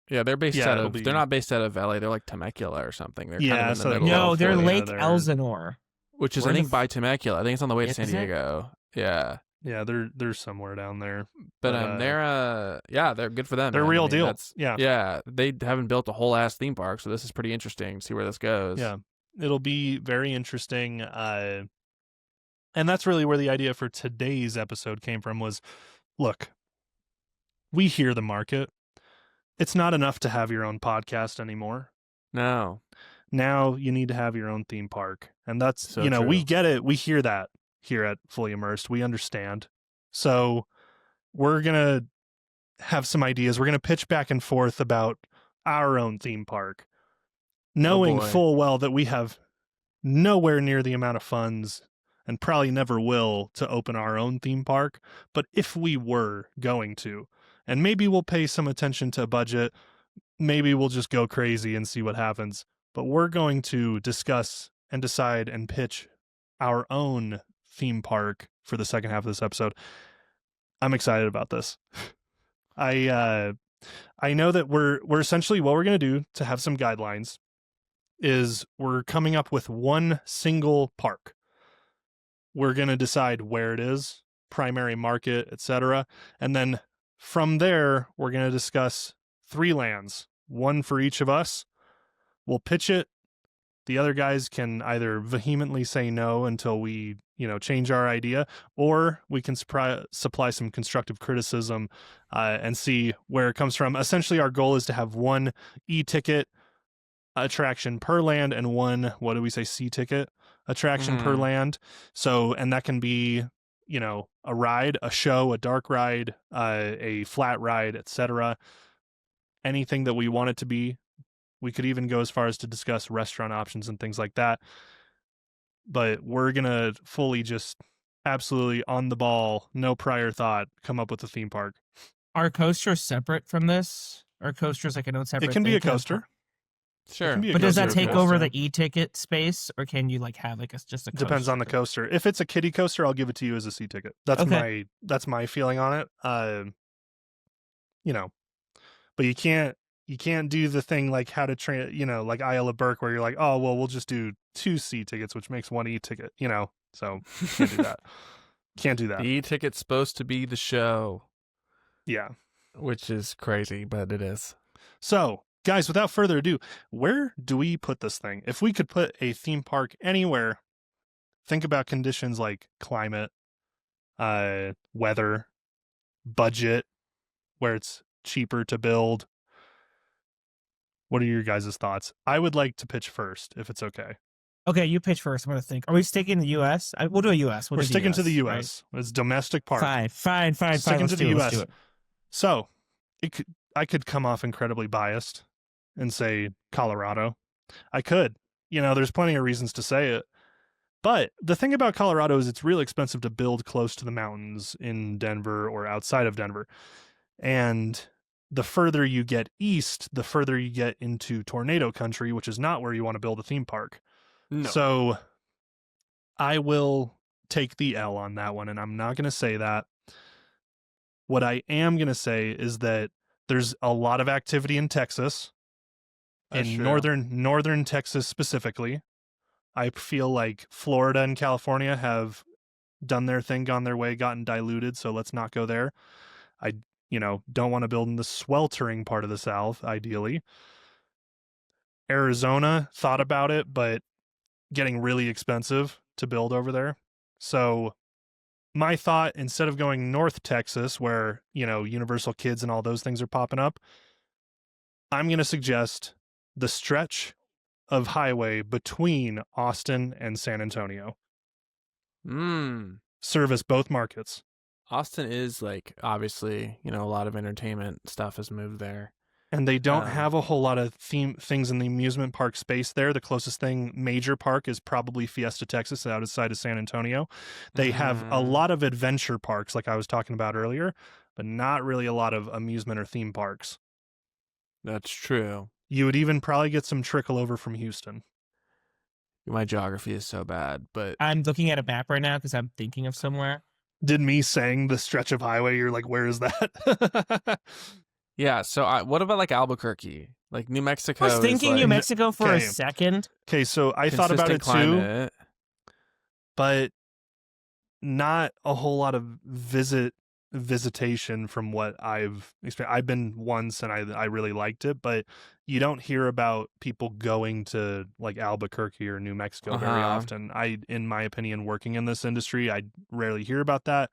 yeah, they're based out of. They're not based out of LA. They're like Temecula or something. They're kind of in the middle. No, they're Lake Elsinore, which is I think by Temecula. I think it's on the way to San Diego. Yeah. Yeah, they're somewhere down there. But they're good for them. They're real deal. Yeah, they haven't built a whole ass theme park, so this is pretty interesting to see where this goes. Yeah, it'll be very interesting. And that's really where the idea for today's episode came from. Was, look, we hear the market. It's not enough to have your own podcast anymore. No. Now you need to have your own theme park, and that's true. We get it. We hear that here at Fully Immersed. We understand. So we're going to have some ideas. We're going to pitch back and forth about our own theme park, knowing full well that we have nowhere near the amount of funds and probably never will to open our own theme park. But if we were going to, and maybe we'll pay some attention to budget, maybe we'll just go crazy and see what happens. But we're going to discuss and decide and pitch our own theme park for the second half of this episode. I'm excited about this. I know that we're essentially, what we're going to do to have some guidelines is we're coming up with one single park. We're going to decide where it is, primary market, etc. And then from there, we're going to discuss 3 lands, one for each of us. We'll pitch it. The other guys can either vehemently say no until we, change our idea, or we can supply some constructive criticism and see where it comes from. Essentially, our goal is to have one e-ticket attraction per land and one, C-ticket attraction per land. So, and that can be, a ride, a show, a dark ride, a flat ride, etc. Anything that we want it to be. We could even go as far as to discuss restaurant options and things like that. But we're going to fully just absolutely on the ball, no prior thought, come up with a theme park. Are coasters separate from this? Are coasters like an own separate It can be thing? a coaster. Sure. be a But does that coaster if take you want over to. the e-ticket space, or can you like have like just a coaster? Depends on the coaster. If it's a kiddie coaster, I'll give it to you as a C ticket. That's my feeling on it. You know, but you can't do the thing like how to train, like Isle of Burke, where you're like, oh well, we'll just do 2 C tickets, which makes 1 E ticket. So can't do that. Can't do that. The e-ticket's supposed to be the show. Yeah. Which is crazy, but it is. So, guys, without further ado, where do we put this thing? If we could put a theme park anywhere, think about conditions like climate, weather, budget, where it's cheaper to build. What are your guys' thoughts? I would like to pitch first, if it's okay. Okay, you pitch first. I'm gonna think. Are we sticking to the U.S.? We'll do a U.S. We're sticking to the U.S. Right? It's domestic park. Fine. Sticking to the U.S. Let's do it. So, I could come off incredibly biased and say Colorado. I could. There's plenty of reasons to say it. But the thing about Colorado is it's really expensive to build close to the mountains in Denver or outside of Denver. And the further you get east, the further you get into tornado country, which is not where you want to build a theme park. No. So I will take the L on that one, and I'm not going to say that. What I am going to say is that there's a lot of activity in Texas, in northern Texas specifically. I feel like Florida and California have done their thing, gone their way, gotten diluted, so let's not go there. I don't want to build in the sweltering part of the South, ideally. Arizona, thought about it, but getting really expensive to build over there. So my thought, instead of going North Texas, where, Universal Kids and all those things are popping up, I'm going to suggest the stretch of highway between Austin and San Antonio. Service both markets. Austin is obviously, a lot of entertainment stuff has moved there. And they don't have a whole lot of things in the amusement park space there. The closest major park is probably Fiesta, Texas, outside of San Antonio. They have a lot of adventure parks, like I was talking about earlier, but not really a lot of amusement or theme parks. That's true. You would even probably get some trickle over from Houston. My geography is so bad, but I'm looking at a map right now because I'm thinking of somewhere. Did me saying the stretch of highway, you're like, where is that? Yeah, so what about Albuquerque? New Mexico. I was thinking New Mexico for a second. Okay, so I thought about it climate. too, but not a whole lot of visitation from what I've experienced. I've been once and I really liked it, but you don't hear about people going to Albuquerque or New Mexico very often. In my opinion, working in this industry, I rarely hear about that.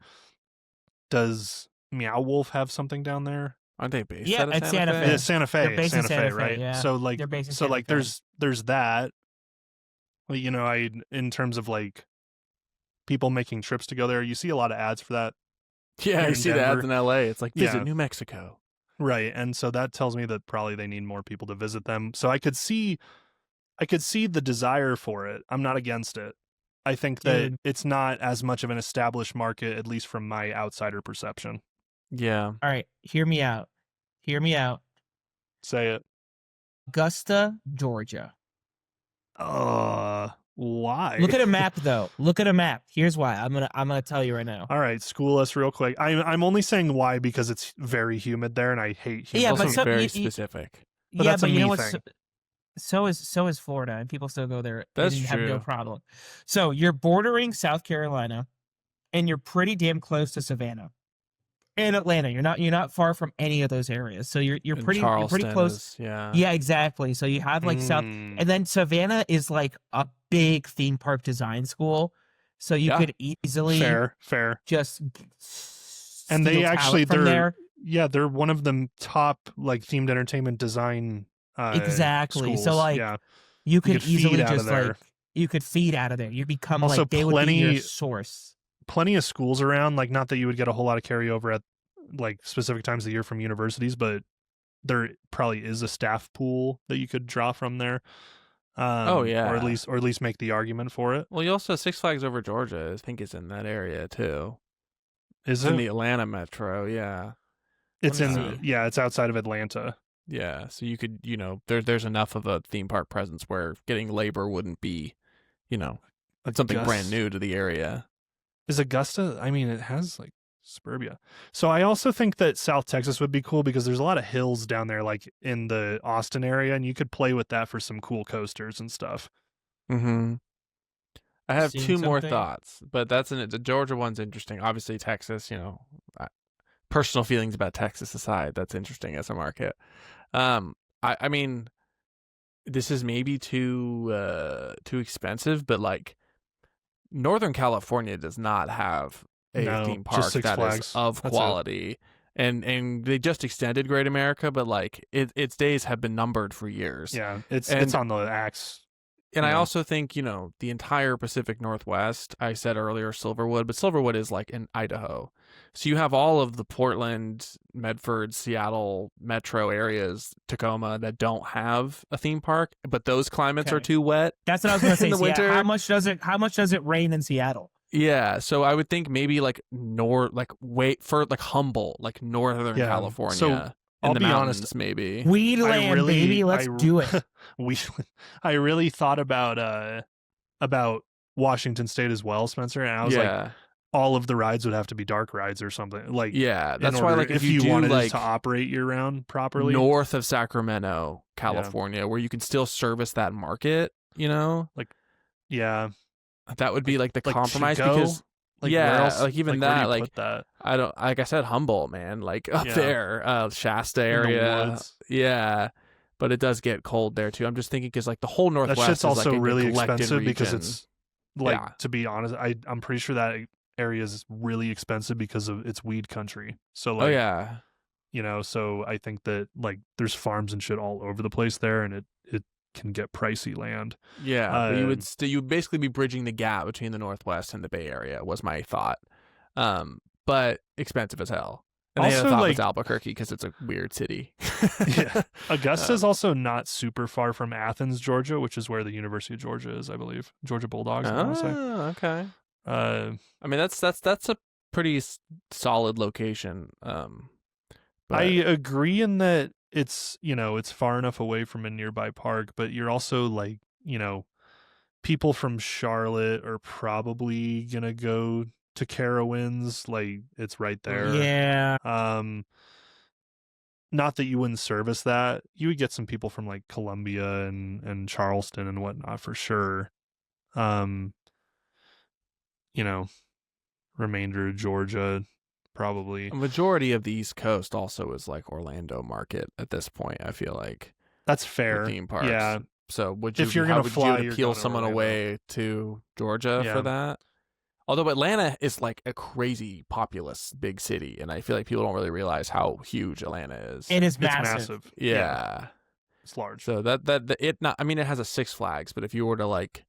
Does Meow Wolf have something down there? Aren't they based out of Santa Fe? Yeah, Santa Fe. They're based in Santa Fe, right? Yeah. So they're based in Santa Fe. there's that. In terms of people making trips to go there, you see a lot of ads for that. Yeah, you see the ads in LA. It's visit New Mexico. Right. And so that tells me that probably they need more people to visit them. So I could see the desire for it. I'm not against it. I think that it's not as much of an established market, at least from my outsider perception. Yeah. All right. Hear me out. Say it. Augusta, Georgia. Why? Look at a map, though. Look at a map. Here's why. I'm gonna tell you right now. All right, school us real quick. I'm only saying why because it's very humid there, and I hate humid. Yeah, but very specific. But that's but a you know me what? thing. So is Florida, and people still go there. That's and true. have no problem. So you're bordering South Carolina, and you're pretty damn close to Savannah and Atlanta. You're not far from any of those areas. So you're pretty close. Yeah, exactly. So you have South, and then Savannah is a big theme park design school. So you could easily fair just and they actually they're one of the top themed entertainment design exactly schools. So you could easily just you could feed out of there. You become also they would be your source. Plenty of schools around, not that you would get a whole lot of carryover at specific times of the year from universities, but there probably is a staff pool that you could draw from there. Or at least make the argument for it. Well, you also have Six Flags Over Georgia. I think is in that area too. Is in it the Atlanta metro? Yeah. It's Let me in see. it's outside of Atlanta. Yeah, so you could, there's enough of a theme park presence where getting labor wouldn't be, something brand new to the area. Is Augusta? I mean, it has like suburbia. So I also think that South Texas would be cool because there's a lot of hills down there, like in the Austin area, and you could play with that for some cool coasters and stuff. Mm-hmm. I have Seeing two more something? thoughts, but the Georgia one's interesting. Obviously, Texas, personal feelings about Texas aside, that's interesting as a market. I mean, this is maybe too expensive, but like Northern California does not have a No, theme just park Six that is Flags. of That's it. quality. And they just extended Great America, but like its days have been numbered for years. Yeah, it's And on the axe. And I Yeah. also think, the entire Pacific Northwest, I said earlier Silverwood, but Silverwood is like in Idaho. So you have all of the Portland, Medford, Seattle metro areas, Tacoma, that don't have a theme park, but those climates are Okay. too wet. That's what I was going to say. In the winter. How much does it rain in Seattle? Yeah, so I would think maybe like Humboldt, like Northern Yeah, California. so in I'll the be mountains, honest, maybe. Weedland, baby. Let's do it. I really thought about Washington State as well, Spencer, and I was like, all of the rides would have to be dark rides or something. Like, yeah, that's why like if you do wanted like to operate year round properly, north of Sacramento, California, where you can still service that market, like, yeah, that would be like the compromise Chico? because like, where else, like even where do that, you like put that? I don't, like I said, Humboldt, man, like up Yeah. there, Shasta In the area, woods. yeah. But it does get cold there too. I'm just thinking because like the whole Northwest That shit's is also like a really neglected expensive because region. it's like, to be honest, I'm pretty sure that area is really expensive because of its weed country. So like, oh yeah, so I think that like there's farms and shit all over the place there, and it can get pricey land. yeah. But you would basically be bridging the gap between the Northwest and the Bay Area was my thought. But expensive as hell. And Also, the other thought like, was Albuquerque because it's a weird city. yeah, Augusta is also not super far from Athens, Georgia, which is where the University of Georgia is, I believe. Georgia Bulldogs, I want to say. Okay. I mean, that's a pretty solid location. But I agree in that it's it's far enough away from a nearby park, but you're also like people from Charlotte are probably gonna go to Carowinds, like it's right there. Yeah. Not that you wouldn't service that. You would get some people from like Columbia and Charleston and whatnot for sure. Remainder of Georgia, probably. a majority of the East Coast also is like Orlando market at this point. I feel like That's fair. theme parks. Yeah. So If you're gonna fly, you you're appeal going to someone Orlando. away to Georgia Yeah. for that? Although Atlanta is like a crazy populous big city, and I feel like people don't really realize how huge Atlanta is. It is It's massive. massive. Yeah. It's large. So it has a Six Flags, but if you were to like,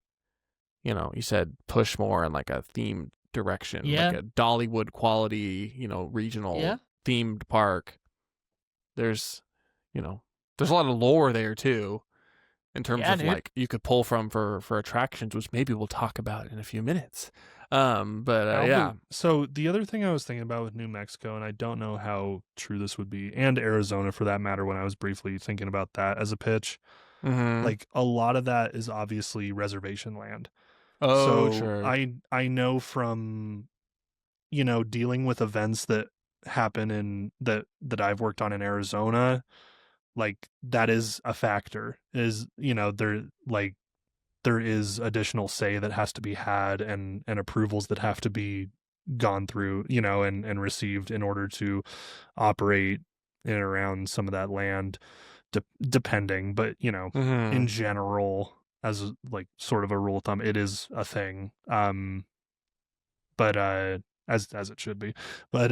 you said push more in like a themed direction, Yeah. like a Dollywood quality, regional themed park, there's a lot of lore there too, in terms of dude. like you could pull from for attractions, which maybe we'll talk about in a few minutes. Yeah. So the other thing I was thinking about with New Mexico, and I don't know how true this would be, and Arizona for that matter, when I was briefly thinking about that as a pitch, Mm-hmm. like a lot of that is obviously reservation land. Oh, so sure. I know from dealing with events that happen in that I've worked on in Arizona, like that is a factor. Is there is additional say that has to be had and approvals that have to be gone through, and received in order to operate in and around some of that land, depending. But, Mm-hmm. in general, as like sort of a rule of thumb, it is a thing. But as it should be. But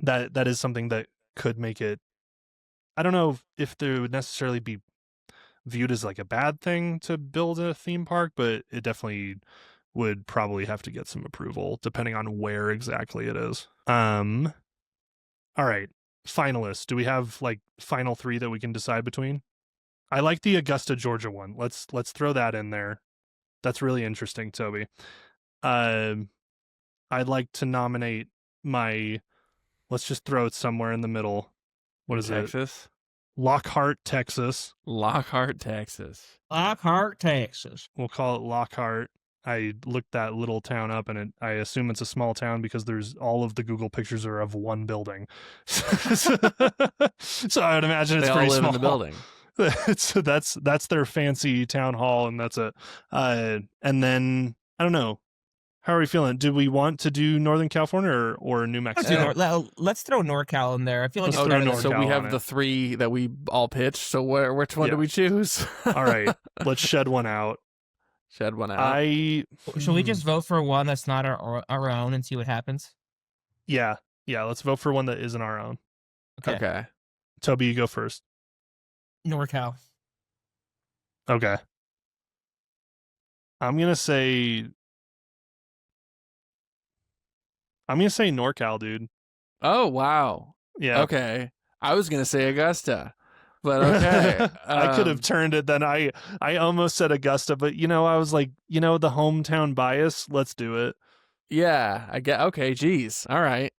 that is something that could make it, I don't know if there would necessarily be viewed as like a bad thing to build a theme park, but it definitely would probably have to get some approval depending on where exactly it is. All right, finalists. Do we have like final three that we can decide between? I like the Augusta, Georgia one. Let's throw that in there. That's really interesting, Toby. I'd like to nominate my Let's just throw it somewhere in the middle. What is it? Texas? Lockhart, Texas. Lockhart, Texas. Lockhart, Texas. We'll call it Lockhart. I looked that little town up, and I assume it's a small town because there's all of the Google pictures are of one building. So I would imagine it's They all pretty live small. in the building. So that's their fancy town hall, and that's it. And then I don't know. How are we feeling? Do we want to do Northern California or New Mexico? Let's throw NorCal in there. I feel like Let's it's throw better NorCal than- So we have on the it. 3 that we all pitched. So which one Yeah. do we choose? All right, let's shed one out. Shed one out. Should we just vote for one that's not our own and see what happens? Yeah. Let's vote for one that isn't our own. Okay. Toby, you go first. NorCal. Okay. I'm gonna say NorCal, dude. Oh, wow. Yeah. Okay. I was going to say Augusta, but okay. I could have turned it then. I almost said Augusta, but I was like, the hometown bias, let's do it. Yeah, I get. Okay, geez. All right.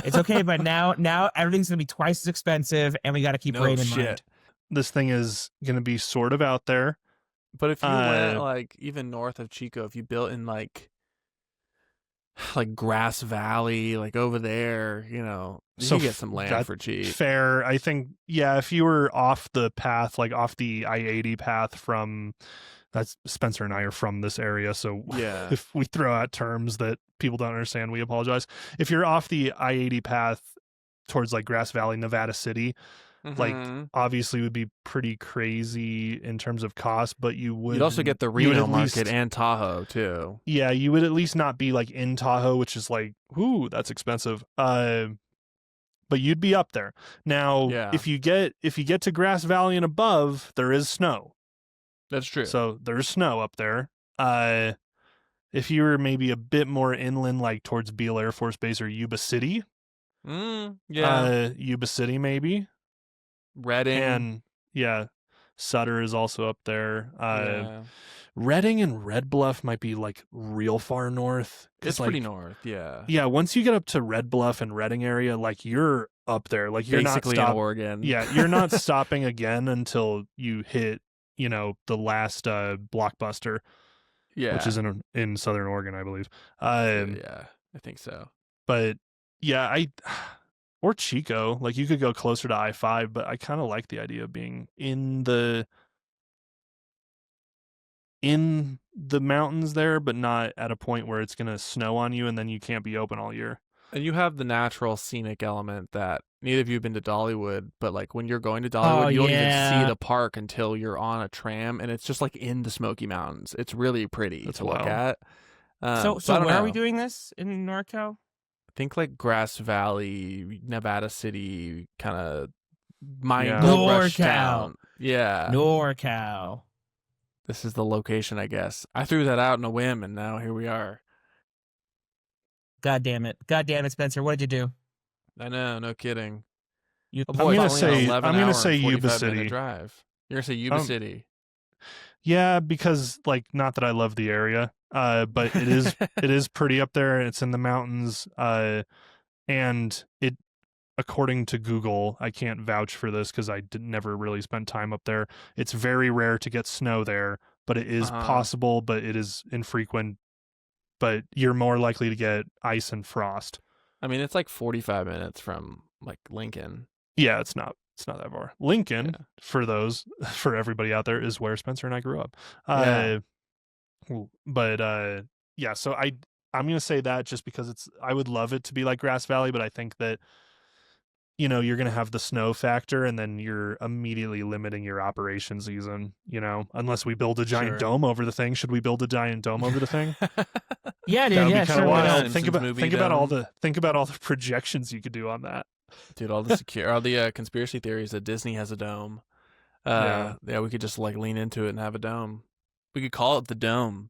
It's okay, but now everything's gonna be twice as expensive, and we got to keep No rain in shit. mind. This thing is gonna be sort of out there. But if you went Uh, like even north of Chico, if you built in like Grass Valley, like over there, you So can get some land that- for cheap. Fair. I think, yeah, if you were off the path, like off the I-80 path from that's Spencer and I are from this area, so Yeah. if we throw out terms that people don't understand, we apologize. If you're off the I-80 path towards like Grass Valley, Nevada City, like Mhm. obviously would be pretty crazy in terms of cost, but you would You'd also get the you would Reno at market least- and Tahoe too. Yeah, you would at least not be like in Tahoe, which is like, ooh, that's expensive. But you'd be up there. Now, Yeah. if you get to Grass Valley and above, there is snow. That's true. So there's snow up there. If you were maybe a bit more inland, like towards Beale Air Force Base or Yuba City, yeah. Yuba City maybe, Redding. and yeah, Sutter is also up there. Yeah. Redding and Red Bluff might be like real far north. 'cause, It's pretty like, north. Yeah. Yeah, once you get up to Red Bluff and Redding area, like you're up there. Like you're Basically not in Oregon. Yeah, you're not stopping again until you hit, the last Blockbuster, Yeah. which is in Southern Oregon, I believe. Yeah, I think so. But yeah, or Chico, like you could go closer to I-5, but I kind of like the idea of being in the mountains there, but not at a point where it's gonna snow on you and then you can't be open all year. And you have the natural scenic element that neither of you have been to Dollywood, but like when you're going to Dollywood, you don't even yeah. see the park until you're on a tram, and it's just like in the Smoky Mountains. It's really pretty That's to look wild. at. So I don't where are we know. doing this in NorCal? I think like Grass Valley, Nevada City, kind of mine Yeah. gold rush NorCal. town. Yeah, NorCal. this is the location, I guess. I threw that out in a whim, and now here we are. God damn it, Spencer, what did you do? I know, no kidding. You Oh, I'm boy, gonna it's only an say- 11 I'm gonna hour say and Yuba 45 minute City. drive. You're gonna say Yuba City. Yeah, because like not that I love the area, but it is it is pretty up there. It's in the mountains, and it, according to Google, I can't vouch for this because I never really spent time up there. It's very rare to get snow there, but it is Uh-huh. possible, but it is infrequent. But you're more likely to get ice and frost. I mean, it's like 45 minutes from like Lincoln. Yeah, it's not that far. Lincoln, Yeah. for everybody out there, is where Spencer and I grew up. Yeah. But yeah, so I'm gonna say that just because I would love it to be like Grass Valley, but I think that you're gonna have the snow factor, and then you're immediately limiting your operation season. Unless we build a giant Sure. dome over the thing. Should we build a giant dome over the thing? Yeah, That dude. would Yeah, be kind sure. of why wild. not? Think Simpsons about movie think about all the projections you could do on that. Dude, all the conspiracy theories that Disney has a dome. Yeah, we could just like lean into it and have a dome. We could call it the dome.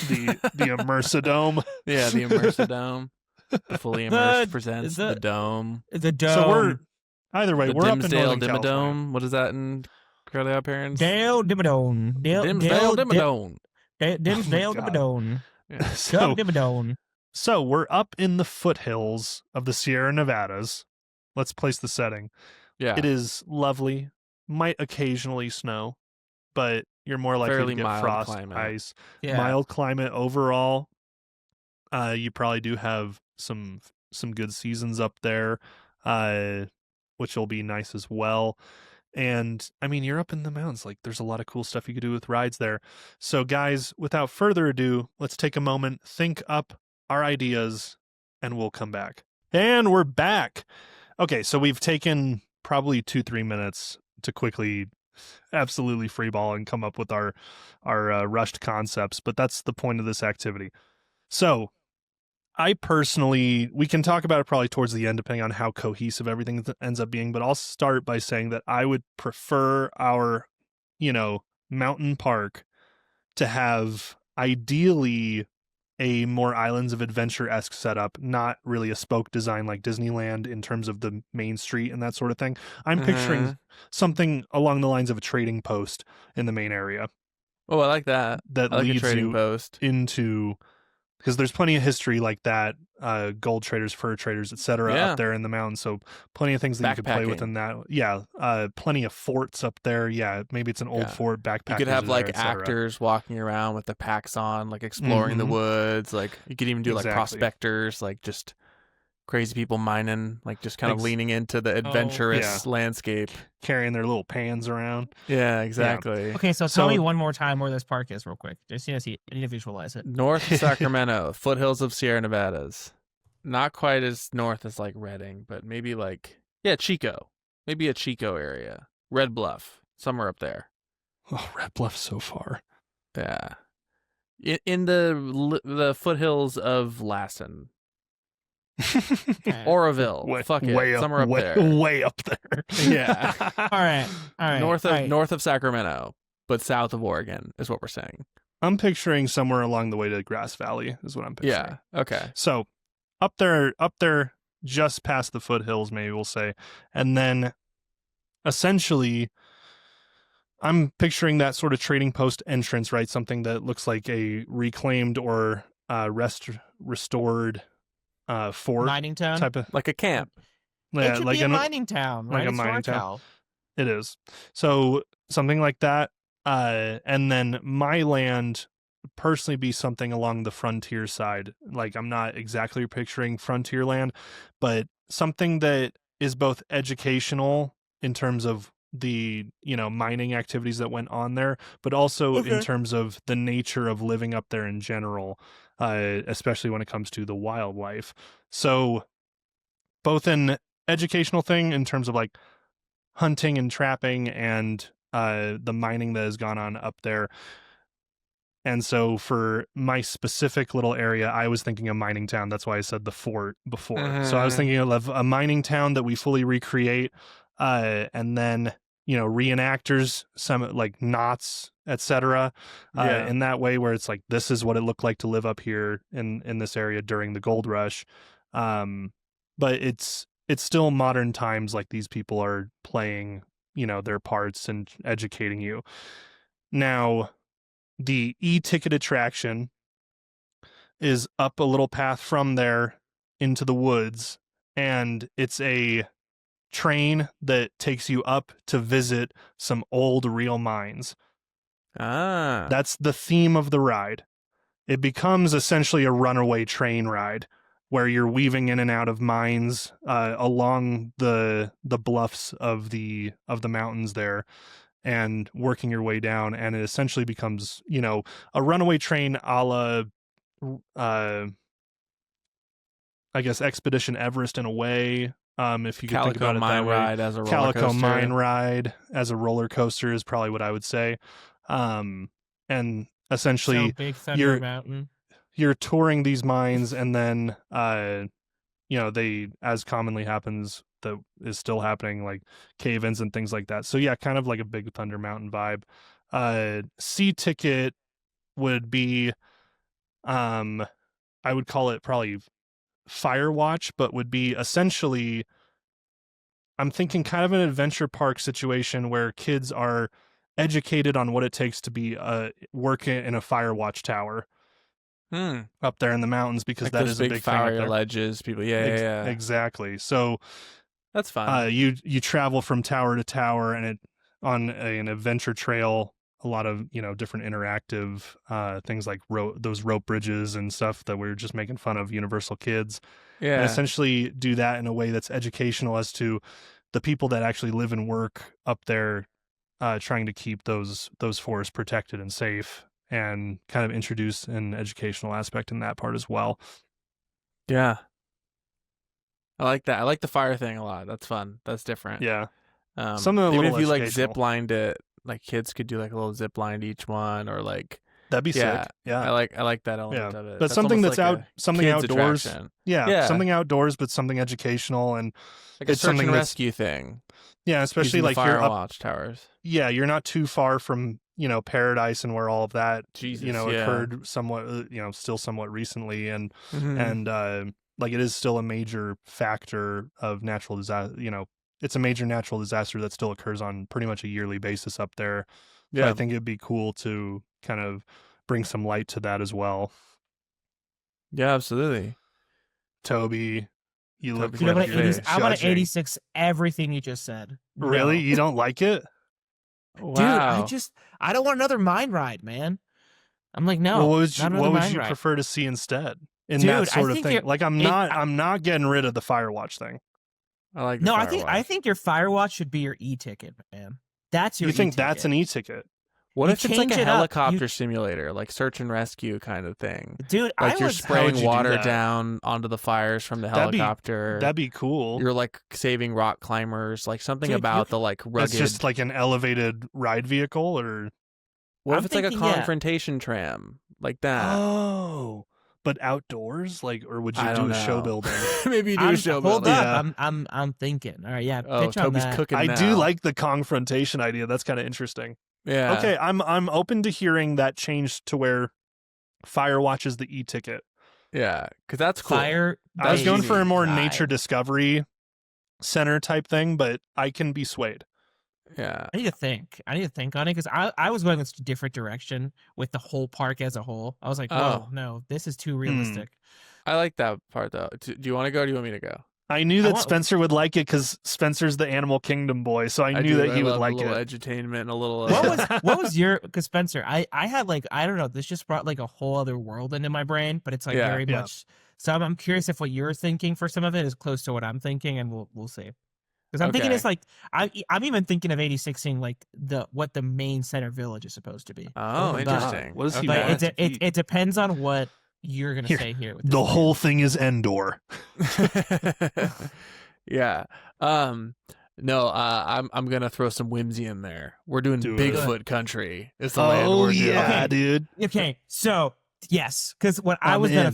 The Immersed dome. Yeah, the Immersed dome. The fully immersed presents the- the dome. The dome. So we're either way, The we're up in Dimsdale Northern California. Dimmadome. What is that in Curly Our Parents? Dale Dimmadome. Dimsdale Dimmadome. Dimsdale Oh my God. Dimmadome. Yeah. So Dub Dimmadome. So we're up in the foothills of the Sierra Nevadas. Let's place the setting. Yeah. It is lovely. Might occasionally snow, but you're more likely Fairly to get mild frost, climate. ice. Yeah. Mild climate overall. You probably do have some good seasons up there, which will be nice as well. And I mean, you're up in the mountains. Like, there's a lot of cool stuff you could do with rides there. So, guys, without further ado, let's take a moment, think up our ideas, and we'll come back. And we're back. Okay, so we've taken probably 2-3 minutes to quickly absolutely freeball and come up with our rushed concepts, but that's the point of this activity. So I personally, we can talk about it probably towards the end, depending on how cohesive everything ends up being, but I'll start by saying that I would prefer our, mountain park to have ideally a more Islands of Adventure-esque setup, not really a spoke design like Disneyland in terms of the main street and that sort of thing. I'm picturing something along the lines of a trading post in the main area. Oh, I like that. That I like a leads trading you post. into, because there's plenty of history like that, gold traders, fur traders, etc. Yeah. up there in the mountains. So plenty of things that you could play with Backpacking. in that. Yeah, plenty of forts up there. Yeah, maybe it's an old Yeah. fort. Backpackers You could have are there, like etc. actors walking around with the packs on, like exploring the Mhm. woods. Like you could even do like Exactly. prospectors, like just crazy people mining, like just kind of leaning into the Oh. adventurous landscape. Carrying their little pans around. Yeah, exactly. Okay, so So- tell me one more time where this park is, real quick. Just I need to visualize it. North of Sacramento, foothills of Sierra Nevadas. Not quite as north as like Redding, but maybe like Chico. Maybe a Chico area. Red Bluff, somewhere up there. Oh, Red Bluff's so far. Yeah. In the foothills of Lassen. Okay. Oroville. Fuck it. way up, Somewhere up way, there. way up there. Yeah. All right. North of Sacramento, but south of Oregon is what we're saying. I'm picturing somewhere along the way to Grass Valley is what I'm picturing. Yeah. Okay. So up there, just past the foothills, maybe we'll say, and then essentially, I'm picturing that sort of trading post entrance, right? Something that looks like a reclaimed or restored fort Mining town. type of, Like a camp. yeah, It should like be a an, mining town, right? like a It's mining town. NorCal. It is. So something like that. And then my land personally be something along the frontier side. Like, I'm not exactly picturing frontier land, but something that is both educational in terms of the, mining activities that went on there, but also in terms of the nature of living up there in general, especially when it comes to the wildlife. So both an educational thing in terms of like hunting and trapping and the mining that has gone on up there. And so for my specific little area, I was thinking a mining town. That's why I said the fort before. So I was thinking of a mining town that we fully recreate, and then, reenactors, some like knots, etc. In that way, where it's like, this is what it looked like to live up here in this area during the gold rush. But it's still modern times, like these people are playing, their parts and educating you. Now, the e-ticket attraction is up a little path from there into the woods, and it's a train that takes you up to visit some old real mines. That's the theme of the ride. It becomes essentially a runaway train ride where you're weaving in and out of mines along the bluffs of the mountains there, and working your way down, and it essentially becomes, a runaway train a la, I guess, Expedition Everest in a way. If you could think about it that way. Ride as a roller Calico coaster. Mine Ride as a roller coaster is probably what I would say. And essentially, So Big Thunder Mountain. you're touring these mines, and then they, as commonly happens, that is still happening, like cave-ins and things like that. So yeah, kind of like a Big Thunder Mountain vibe. Sea ticket would be, I would call it probably Firewatch, but would be essentially, I'm thinking kind of an adventure park situation where kids are educated on what it takes to be work in a Firewatch tower. up there in the mountains because Like that those is a big thing up fire there. ledges, people. Yeah. Exactly. So That's fun. you travel from tower to tower, and on an adventure trail. A lot of different interactive things like those rope bridges and stuff that we were just making fun of Universal Kids, and Yeah. essentially do that in a way that's educational as to the people that actually live and work up there, trying to keep those forests protected and safe, and kind of introduce an educational aspect in that part as well. Yeah. I like that. I like the fire thing a lot. That's fun. That's different. Yeah. Something a even little if you like educational. zip lined it, like kids could do like a little zip line to each one, or like That'd be sick. Yeah. I like that element of it. But something that's almost like something kids outdoors. attraction. Yeah, something outdoors, but something educational, and like a it's search something and that's rescue thing. Yeah, especially using the like fire you're up. watchtowers. Yeah, you're not too far from Paradise and where all of that occurred somewhat, still somewhat recently, and like it is still a major factor of natural disaster. It's a major natural disaster that still occurs on pretty much a yearly basis up there. So I think it'd be cool to kind of bring some light to that as well. Yeah, absolutely. Toby, you look Dude, like you're I'm gonna judging. 86 everything you just said. Really? No. You don't like it? Wow. Dude, I don't want another mine ride, man. I'm like, no. Well, what would you ride. prefer to see instead in Dude, that sort I of think thing? you're- Like I'm not getting rid of the Firewatch thing. I like. No, I think your Firewatch should be your e-ticket, man. That's your. You think e-ticket. that's an e-ticket? What You if it's like change a it up. helicopter simulator, like search and rescue kind of thing? Dude, Like you're How would spraying you do water that? down onto the fires from the helicopter. That'd be cool. You're like saving rock climbers, like something Dude, about the like rugged. It's just like an elevated ride vehicle, or what I'm if it's like a thinking, yeah. confrontation tram, like that? oh, but outdoors, like, or would you I do don't a show know. building? Maybe you do a show Hold building. up, Yeah. I'm thinking. All right, yeah. Oh, Pitch on Toby's that. cooking I now. do like the confrontation idea. That's kind of interesting. Yeah. Okay, I'm open to hearing that change to where Firewatch is the e-ticket. Yeah, because that's cool. Fire. I was going for a more ride. nature discovery center type thing, but I can be swayed. Yeah. I need to think on it because I was going in a different direction with the whole park as a whole. I was like, whoa, no, this is too realistic. I like that part though. Do you want to go? Or do you want me to go? I knew that Spencer would like it because Spencer's the Animal Kingdom boy, so I knew that he would like a little it. edutainment, and a little. What was your? Because Spencer, I had like I don't know. This just brought like a whole other world into my brain, but it's like very much. So I'm curious if what you're thinking for some of it is close to what I'm thinking, and we'll see. Because I'm thinking it's like I'm even thinking of 86 ing like what the main center village is supposed to be. Oh, interesting. What is he? But it depends on what you're gonna say here. With the whole thing is Endor. Yeah. No. I'm gonna throw some whimsy in there. We're doing Do Bigfoot country. It's the land we're doing. Yeah, dude. Okay, so yes, because what I was gonna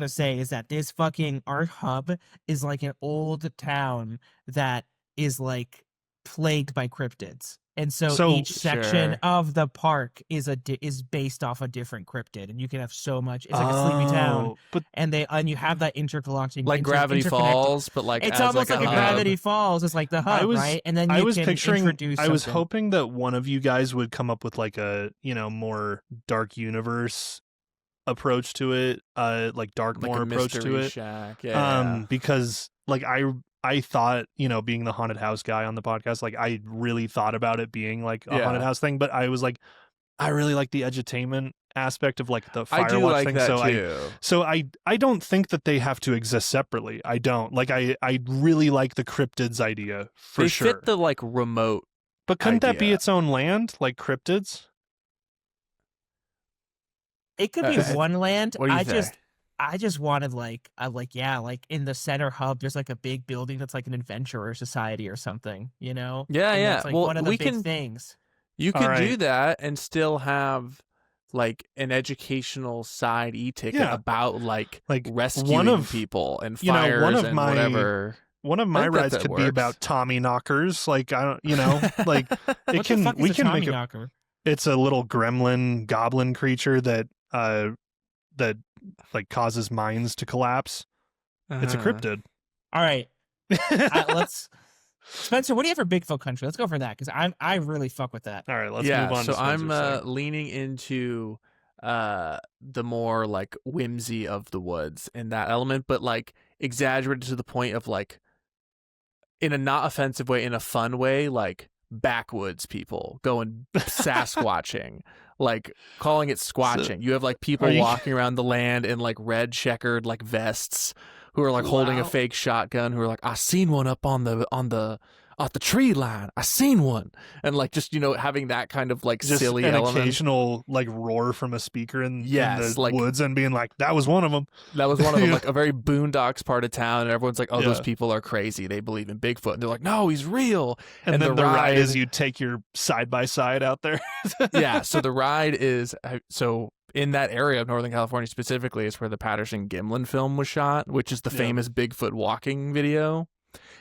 say is that this fucking our hub is like an old town that is like plagued by cryptids. And so each section of the park is based off a different cryptid, and you can have so much. It's like a sleepy town, but and you have that interlocking, like Gravity Falls, but like it's almost like a Gravity Falls. It's like the hub, right? And then you can introduce. I was hoping that one of you guys would come up with like a more dark universe approach to it, like Darkmoor approach to it. Shack. Yeah. Because like I thought, being the haunted house guy on the podcast, like I really thought about it being like a haunted house thing, but I was like, I really like the edutainment aspect of like the Firewatch thing. That so I don't think that they have to exist separately. I don't like. I really like the cryptids idea for sure. They fit the like remote. But couldn't that be its own land, like cryptids? It could be one land. What do you think? I just wanted like in the center hub, there's like a big building that's like an adventurer society or something, Yeah, and yeah. that's like Well, one of the big things. You can do that and still have like an educational side e-ticket about like rescuing people and fires and whatever. One of my rides could be about Tommy knockers. Like I don't, like it can. We can make it. It's a little gremlin goblin creature that like causes mines to collapse. It's a cryptid. All right, let's. Spencer, what do you have for Bigfoot country? Let's go for that because I really fuck with that. All right, let's move on. So to I'm leaning into the more like whimsy of the woods in that element, but like exaggerated to the point of like in a not offensive way, in a fun way, like backwoods people going Sasquatching, like calling it squatching. You have like people walking around the land in like red checkered like vests who are like holding a fake shotgun, who are like, I seen one up on the off the tree line. I seen one. And like just, you know, having that kind of like just silly an element. occasional like roar from a speaker in the like, woods and being like, that was one of them. That was one of them, like a very boondocks part of town, and everyone's like, oh, Yeah. those people are crazy. They believe in Bigfoot. And they're like, no, he's real. And then the ride is you take your side-by-side out there. Yeah, so the ride is, so in that area of Northern California specifically is where the Patterson-Gimlin film was shot, which is the famous Bigfoot walking video.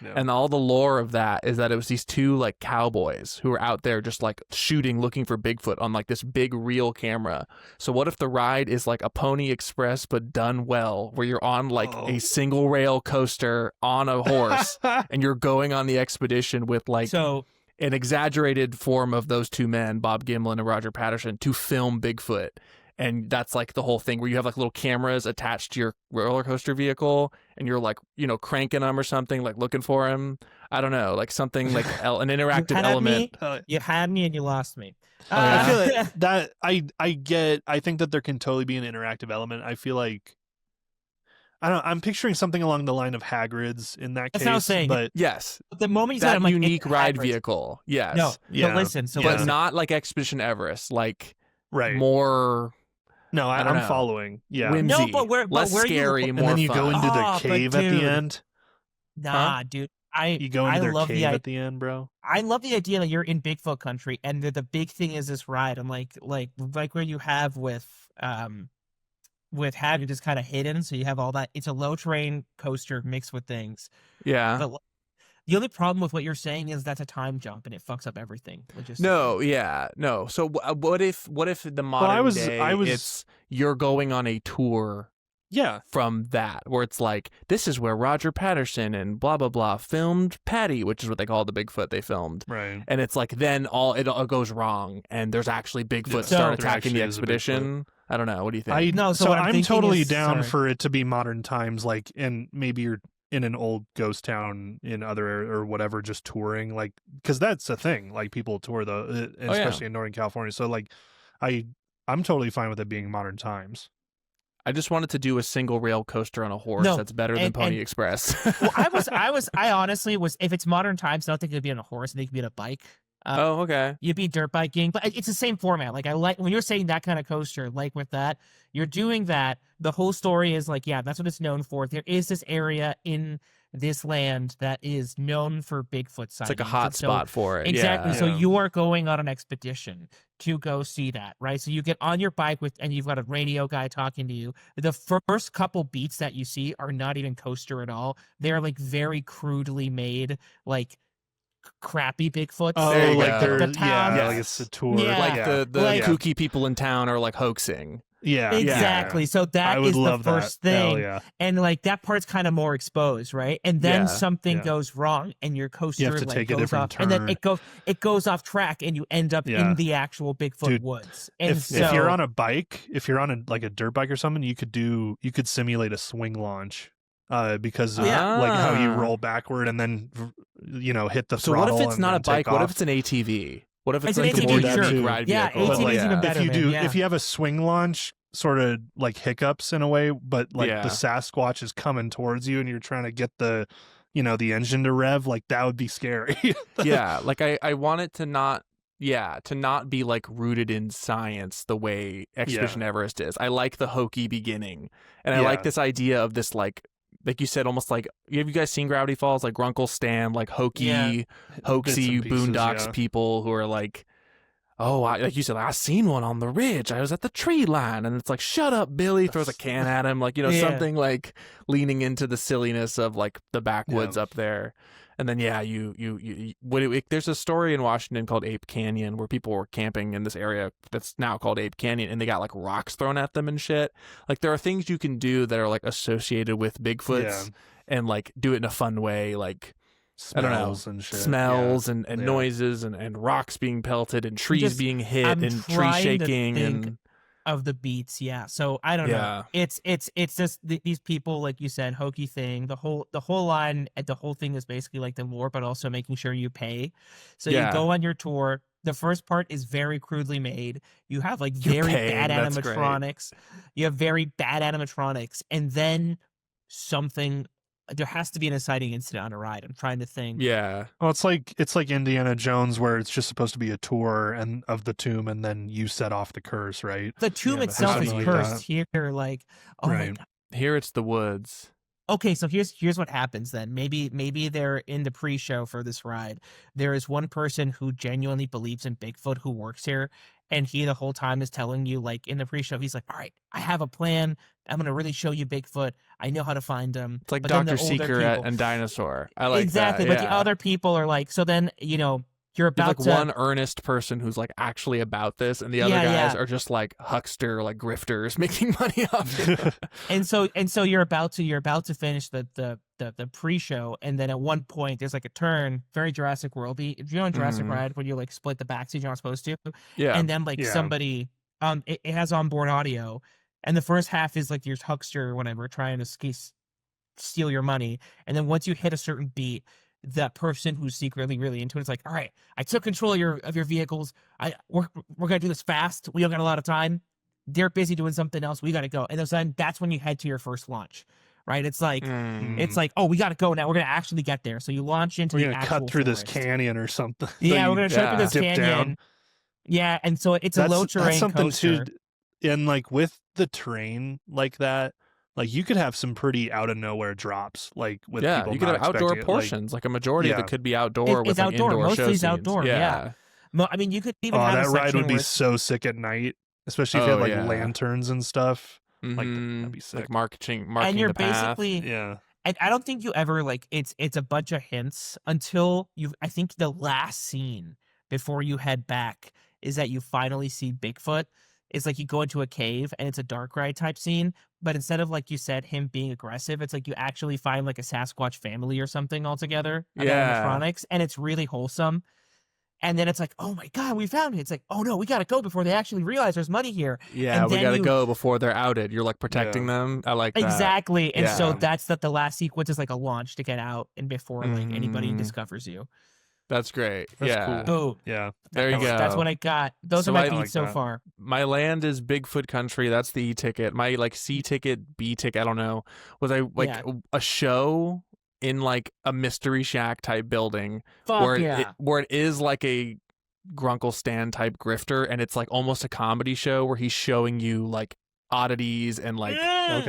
Yeah. And all the lore of that is that it was these two like cowboys who were out there just like shooting, looking for Bigfoot on like this big reel camera. So what if the ride is like a Pony Express but done well, where you're on like a single rail coaster on a horse and you're going on the expedition with like an exaggerated form of those two men, Bob Gimlin and Roger Patterson, to film Bigfoot. And that's like the whole thing where you have like little cameras attached to your roller coaster vehicle and you're like, you know, cranking them or something, like looking for him. I don't know, like something like an interactive element. You had me and you lost me. I feel like that I think that there can totally be an interactive element. I feel like I'm picturing something along the line of Hagrid's in that case. That's what I was saying. But yes, the moment you that said, I'm like, unique ride vehicle. Yes. No, but listen. But not like Expedition Everest, like more. No, I'm following. Yeah. Whimsy, no, but where scary, more and then you fun. go into the cave at the end. Nah, dude. You go into their cave at the end, bro. I love the idea that you're in Bigfoot country, and the big thing is this ride, and like where you have with Hagrid is kind of hidden, so you have all that. It's a low terrain coaster mixed with things. Yeah. But the only problem with what you're saying is that's a time jump, and it fucks up everything. No. So what if the modern day it's you're going on a tour? Yeah, from that where it's like, this is where Roger Patterson and blah blah blah filmed Patty, which is what they call the Bigfoot they filmed. Right. And it's like then it all goes wrong, and there's actually Bigfoot start attacking the expedition. I don't know. What do you think? I'm totally down for it to be modern times, like, and maybe you're in an old ghost town in other or whatever, just touring, like, because that's a thing. Like people tour especially in Northern California. So like, I'm totally fine with it being modern times. I just wanted to do a single rail coaster on a horse. That's better than Pony Express. Well, I honestly was, if it's modern times, I don't think it'd be on a horse. I think it'd be on a bike. Okay. You'd be dirt biking, but it's the same format. Like I like when you're saying that kind of coaster, like with that, you're doing that. The whole story is like, yeah, that's what it's known for. There is this area in this land that is known for Bigfoot sightings. It's like a hot spot for it. Exactly. Yeah. So you are going on an expedition to go see that, right? So you get on your bike and you've got a radio guy talking to you. The first couple beats that you see are not even coaster at all. They're like very crudely made, like crappy Bigfoots. Oh, like the town. like it's a tour. Yeah. Like the kooky people in town are like hoaxing. Yeah, exactly. Yeah. So that is the first thing. Yeah. And like that part's kind of more exposed, right? And then something goes wrong and your coaster have to take a different turn. and then it goes off track and you end up in the actual Bigfoot woods. And if you're on a bike, if you're on a dirt bike or something, you could simulate a swing launch. Because of like how you roll backward and then hit the throttle. So what if it's not a bike? What if it's an ATV? What if it's like an more ATV, unique ride yeah, vehicle? ATV is even better. If you have a swing launch, sort of like hiccups in a way, but like the Sasquatch is coming towards you and you're trying to get the engine to rev, like that would be scary. Yeah, like I want it to not be like rooted in science the way Expedition Everest is. I like the hokey beginning, and I like this idea of this like you said, almost like, have you guys seen Gravity Falls? Like Grunkle Stan, like hoaxy boondocks people who are like, like you said, I seen one on the ridge. I was at the tree line, and it's like, shut up, Billy. Throws a can at him, like something like leaning into the silliness of like the backwoods up there. And then there's a story in Washington called Ape Canyon where people were camping in this area that's now called Ape Canyon, and they got like rocks thrown at them and shit. Like there are things you can do that are like associated with Bigfoots and like do it in a fun way, like smells and shit. Smells and noises and rocks being pelted and trees being hit and tree shaking and of the beats. Yeah. So I don't know. It's just these people, like you said, hokey thing. The whole line and the whole thing is basically like the lore, but also making sure you pay. So you go on your tour. The first part is very crudely made. You have like very bad animatronics. You have very bad animatronics, and then something. There has to be an inciting incident on a ride. I'm trying to think. Yeah. Well, it's like Indiana Jones, where it's just supposed to be a tour and of the tomb, and then you set off the curse, right? The tomb itself is cursed. Here, like, oh my God. Here it's the woods. Okay, so here's what happens then. Maybe they're in the pre-show for this ride. There is one person who genuinely believes in Bigfoot who works here, and he the whole time is telling you, like in the pre-show, he's like, "All right, I have a plan. I'm gonna really show you Bigfoot. I know how to find him." It's like Dr. Secret and Dinosaur. I like exactly, that. but the other people are like, so then you're about There's like one earnest person who's like actually about this, and the other guys are just like huckster, like grifters making money off it. and so you're about to finish the pre-show, and then at one point there's like a turn, very Jurassic World. If you're on Jurassic Ride when you like split the back seat, you're not supposed to. Yeah. And then somebody it has onboard audio, and the first half is like your huckster or whatever trying to steal your money, and then once you hit a certain beat, that person who's secretly really into it's like, all right, I took control of your vehicles. We're gonna do this fast. We don't got a lot of time. They're busy doing something else. We gotta go. And then that's when you head to your first launch, right? It's like oh, we gotta go now. We're gonna actually get there. So you launch into the actual cut through forest. this canyon or something. Yeah, we're gonna cut through this canyon. Down. Yeah, and so it's a low terrain coaster. And like with the terrain like that. Like you could have some pretty out of nowhere drops, like with people you could have outdoor portions, like a majority of it could be outdoor with like outdoor. indoor Mostly show it's scenes. outdoor. Yeah. I mean, you could even have that a ride would be where so sick at night, especially if you had like lanterns and stuff. Like that'd be sick. Like marking and you're the path. basically I don't think you ever like it's a bunch of hints until I think the last scene before you head back is that you finally see Bigfoot. It's like you go into a cave and it's a dark ride type scene, but instead of like you said him being aggressive, it's like you actually find like a Sasquatch family or something all together. Animatronics, and it's really wholesome. And then it's like, oh my God, we found it. It's like, oh no, we gotta go before they actually realize there's money here. Yeah, and we gotta go before they're outed. You're like protecting them. I like that. Exactly. And so that's the last sequence is like a launch to get out and before like anybody discovers you. That's great. That's cool. Oh, yeah. There you go. That's what I got. Those are my beats so far. My land is Bigfoot country. That's the E-ticket. My like C ticket, B ticket, I don't know. Was I like a show in like a Mystery Shack type building where it is like a Grunkle Stan type grifter, and it's like almost a comedy show where he's showing you like oddities and like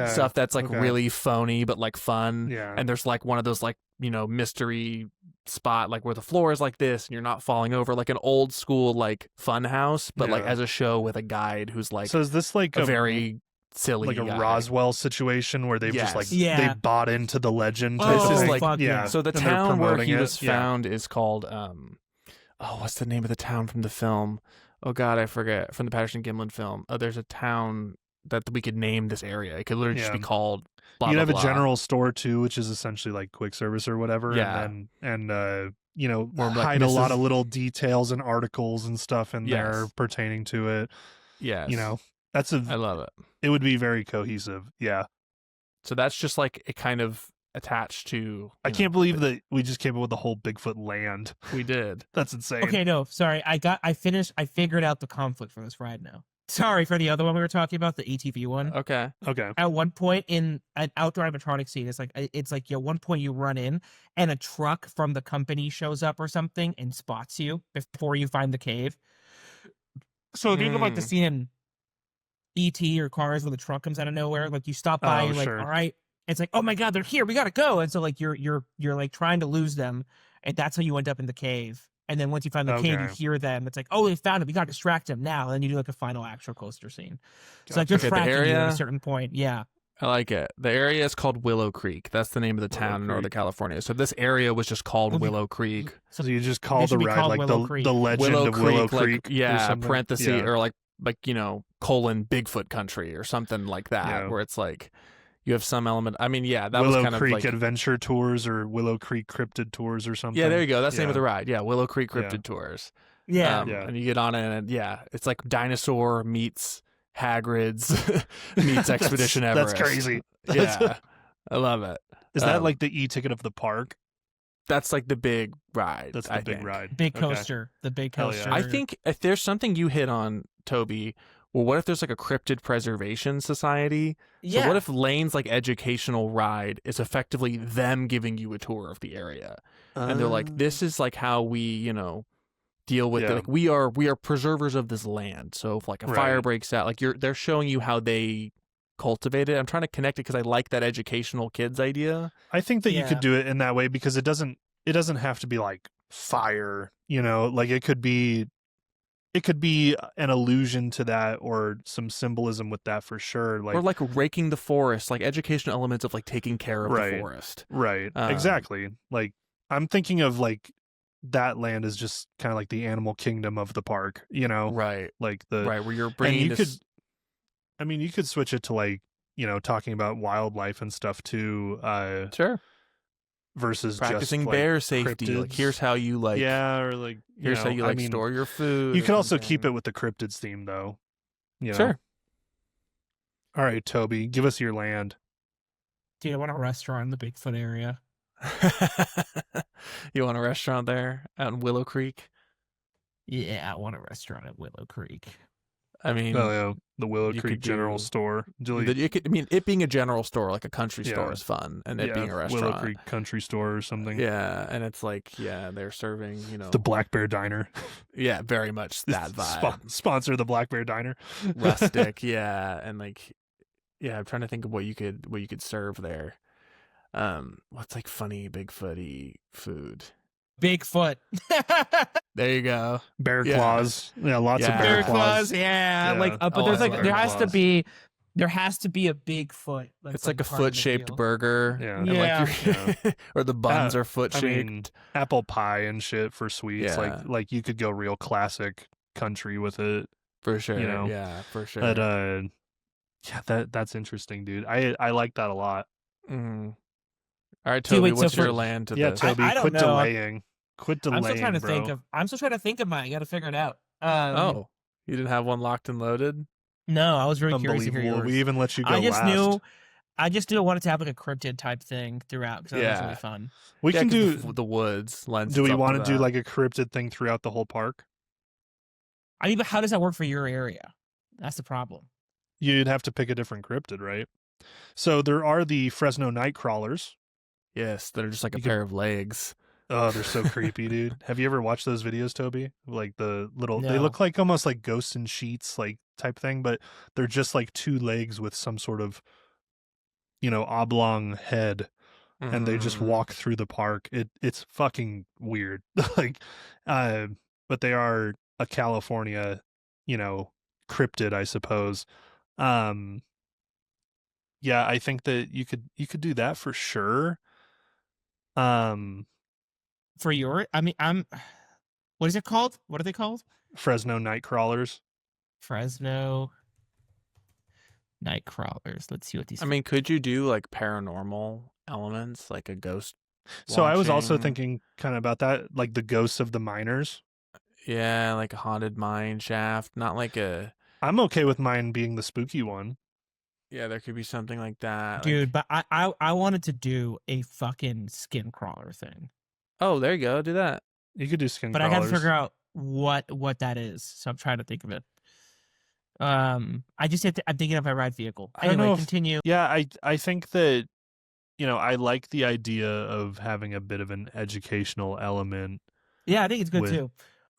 stuff that's like really phony but like fun. Yeah. And there's like one of those like, mystery spot like where the floor is like this and you're not falling over, like an old school like fun house, but like as a show with a guide who's like, so is this like a very silly like guy. a Roswell situation where they've just like they bought into the legend? This is like so the town where he was found is called what's the name of the town from the film? Oh God, I forget. From the Patterson Gimlin film. There's a town that we could name this area. It could literally just be called blah, you'd blah, have blah. a general store too, which is essentially like quick service or whatever. And hide a lot of little details and articles and stuff in there pertaining to it. Yes. I love it. It would be very cohesive. Yeah. So that's just like it kind of attached to. I can't believe that we just came up with the whole Bigfoot land. We did. That's insane. Okay, no, sorry. I figured out the conflict for this ride now. Sorry for the other one we were talking about, the ATV one. Okay. At one point in an outdoor animatronic scene, it's like at one point you run in and a truck from the company shows up or something and spots you before you find the cave. So think of like the scene in E.T. or Cars where the truck comes out of nowhere. Like you stop by, you're like, all right. It's like, oh my God, they're here. We gotta go. And so like you're like trying to lose them, and that's how you end up in the cave. And then once you find the cave, you hear them. It's like, oh, they found it. We got to distract them now. And then you do like a final actual coaster scene. So like you're tracking you at a certain point. Yeah. I like it. The area is called Willow Creek. That's the name of the town in Northern California. So this area was just called Willow Creek. So you just call the ride like the legend Willow of Willow Creek. Parenthesis or like colon Bigfoot country or something like that, where it's like you have some element. I mean, that was kind Willow Creek of like Adventure Tours or Willow Creek Cryptid Tours or something. Yeah, there you go. That's the name of the ride. Yeah, Willow Creek Cryptid Tours. Yeah. And you get on it, and it's like dinosaur meets Hagrid's meets Expedition Everest. That's crazy. Yeah, I love it. Is that like the e-ticket of the park? That's like the big ride. That's the big ride. Big Okay. coaster. The big Hell coaster. yeah. I think if there's something you hit on, Toby, well, what if there's like a cryptid preservation society? Yeah. So what if Lane's like educational ride is effectively them giving you a tour of the area? And they're like, this is like how we, you know, deal with it. Like we are preservers of this land. So if like a fire breaks out, like they're showing you how they cultivate it. I'm trying to connect it because I like that educational kids idea. I think that you could do it in that way because it doesn't have to be like fire, you know, like it could be an allusion to that or some symbolism with that for sure. Like, or like raking the forest, like educational elements of like taking care of the forest. Right. Exactly. Like I'm thinking of like that land is just kind of like the animal kingdom of the park, you know? Right. Like where you're bringing this... you could switch it to like, you know, talking about wildlife and stuff too. Sure. Versus practicing just, bear like, safety. cryptids. Like here's how you like or like here's how you like store your food. You could also keep it with the cryptids theme though. You know? Sure. All right, Toby, give us your land. Dude, I want a restaurant in the Bigfoot area. You want a restaurant there out in Willow Creek? Yeah, I want a restaurant at Willow Creek. I mean, the Willow Creek General Store. It being a general store, like a country store, is fun, and it being a restaurant, Willow Creek Country Store or something. Yeah, and it's like, they're serving, you know, the Black Bear Diner. Yeah, very much that vibe. Sponsor the Black Bear Diner. Rustic, and like, I'm trying to think of what you could serve there. What's like funny Bigfooty food? Bigfoot. There you go. Bear claws. Yeah, lots of bear claws. Yeah. Like, but there's like there has to be a Bigfoot. It's like a foot-shaped burger. Yeah. And like or the buns are foot-shaped. I mean, apple pie and shit for sweets. Yeah. Like you could go real classic country with it. For sure. You know? Yeah, for sure. But that's interesting, dude. I like that a lot. Mm-hmm. All right, Toby, what's your land to this? Toby, I don't quit know. delaying. Quit delaying, I'm still trying to bro. think of mine. I got to figure it out. You didn't have one locked and loaded? No, I was very curious to hear yours. We even let you go I just last. I knew I wanted to have like a cryptid type thing throughout because that was really fun. We can do the woods. Do we want to do like a cryptid thing throughout the whole park? I mean, but how does that work for your area? That's the problem. You'd have to pick a different cryptid, right? So there are the Fresno night crawlers. Yes, that are just like a pair of legs. Oh, they're so creepy, dude. Have you ever watched those videos, Toby? Like the little, No. They look like almost like ghosts in sheets, like type thing, but they're just like two legs with some sort of, you know, oblong head, and they just walk through the park. It's fucking weird. Like, but they are a California, you know, cryptid, I suppose. Yeah, I think that you could do that for sure. For your, I mean, what is it called? What are they called? Fresno night crawlers. Fresno night crawlers. Let's see what these. I mean, could you do like paranormal elements, like a ghost? So I was also thinking kind of about that, like the ghosts of the miners. Yeah, like a haunted mine shaft, not like a. I'm okay with mine being the spooky one. Yeah, there could be something like that, dude. But I wanted to do a fucking skin crawler thing. Oh, there you go. Do that. You could do skin but crawlers. I got to figure out what that is. So I'm trying to think of it. I just I'm thinking of a ride vehicle. Anyway, continue. Yeah, I think that, you know, I like the idea of having a bit of an educational element. Yeah, I think it's good too.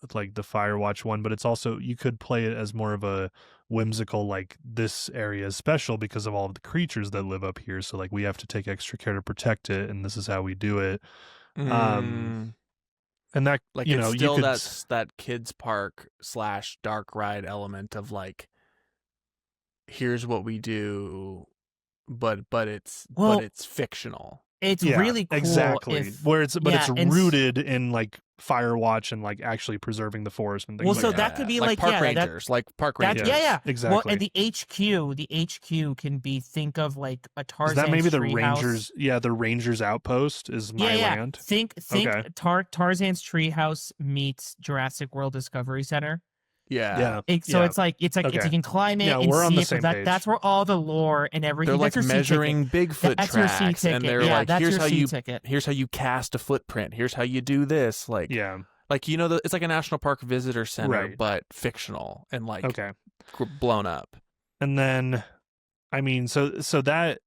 With like the Firewatch one, but it's also, you could play it as more of a whimsical, like this area is special because of all of the creatures that live up here. So like we have to take extra care to protect it, and this is how we do it. And that, like, you know, it's still you could, that kids park / dark ride element of like, here's what we do, but it's fictional. It's really cool. Exactly. Where it's rooted in like Firewatch and like actually preserving the forest and things like that. Well, so that could be like park rangers, like park rangers. Yeah, exactly. Well, and the HQ can be, think of like a Tarzan's Is that maybe the tree Rangers? House. Yeah, the Rangers outpost is my land. Think Tarzan's Treehouse meets Jurassic World Discovery Center. Yeah. So it's like it's Okay. you can climb it Yeah, and we're on see the it. same But page. that's where all the lore and everything. They're like that's your measuring Bigfoot That's your C tracks, and ticket. they're Yeah, like, that's here's your how C you ticket. here's how you cast a footprint. Here's how you do this. Like, Yeah. like it's like a national park visitor center, Right. but fictional and like Okay. blown up. And then, I mean, so that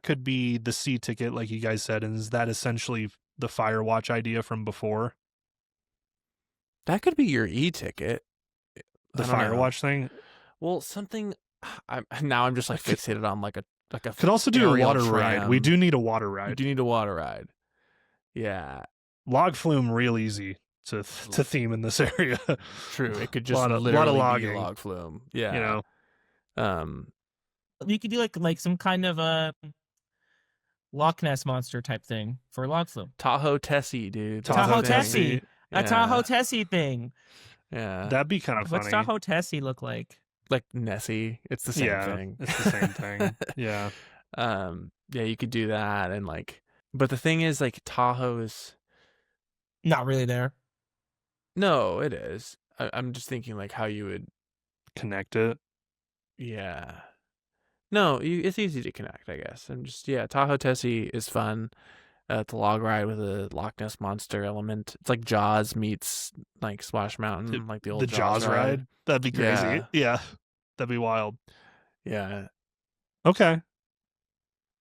could be the C ticket, like you guys said, and is that essentially the Firewatch idea from before? That could be your e-ticket. The I don't know. Firewatch thing? Well, something. I'm just like fixated on like a Could also do a aerial water ride. We tram. do need a water You ride. do need a water ride. Yeah, Log flume real easy to theme in this area. true. It could just lot of literally logging. be log flume. Yeah, You know, You could do like some kind of a Loch Ness monster type thing for log flume. Tahoe Tessie, dude. Tahoe Tessie. A Yeah. Tahoe Tessie thing. Yeah, that'd be kind of funny. What's Tahoe Tessie look like? like Nessie. It's the same thing. It's the same thing. Yeah. Yeah, you could do that, and like, but the thing is, like, Tahoe is Not really there. no, it is. I'm just thinking like how you would. Connect it. Yeah. No, it's easy to connect, I guess. And just, Tahoe Tessie is fun. It's a log ride with a Loch Ness Monster element. It's like Jaws meets like Splash Mountain, like the old Jaws ride. That'd be crazy. Yeah. That'd be wild. Yeah. Okay.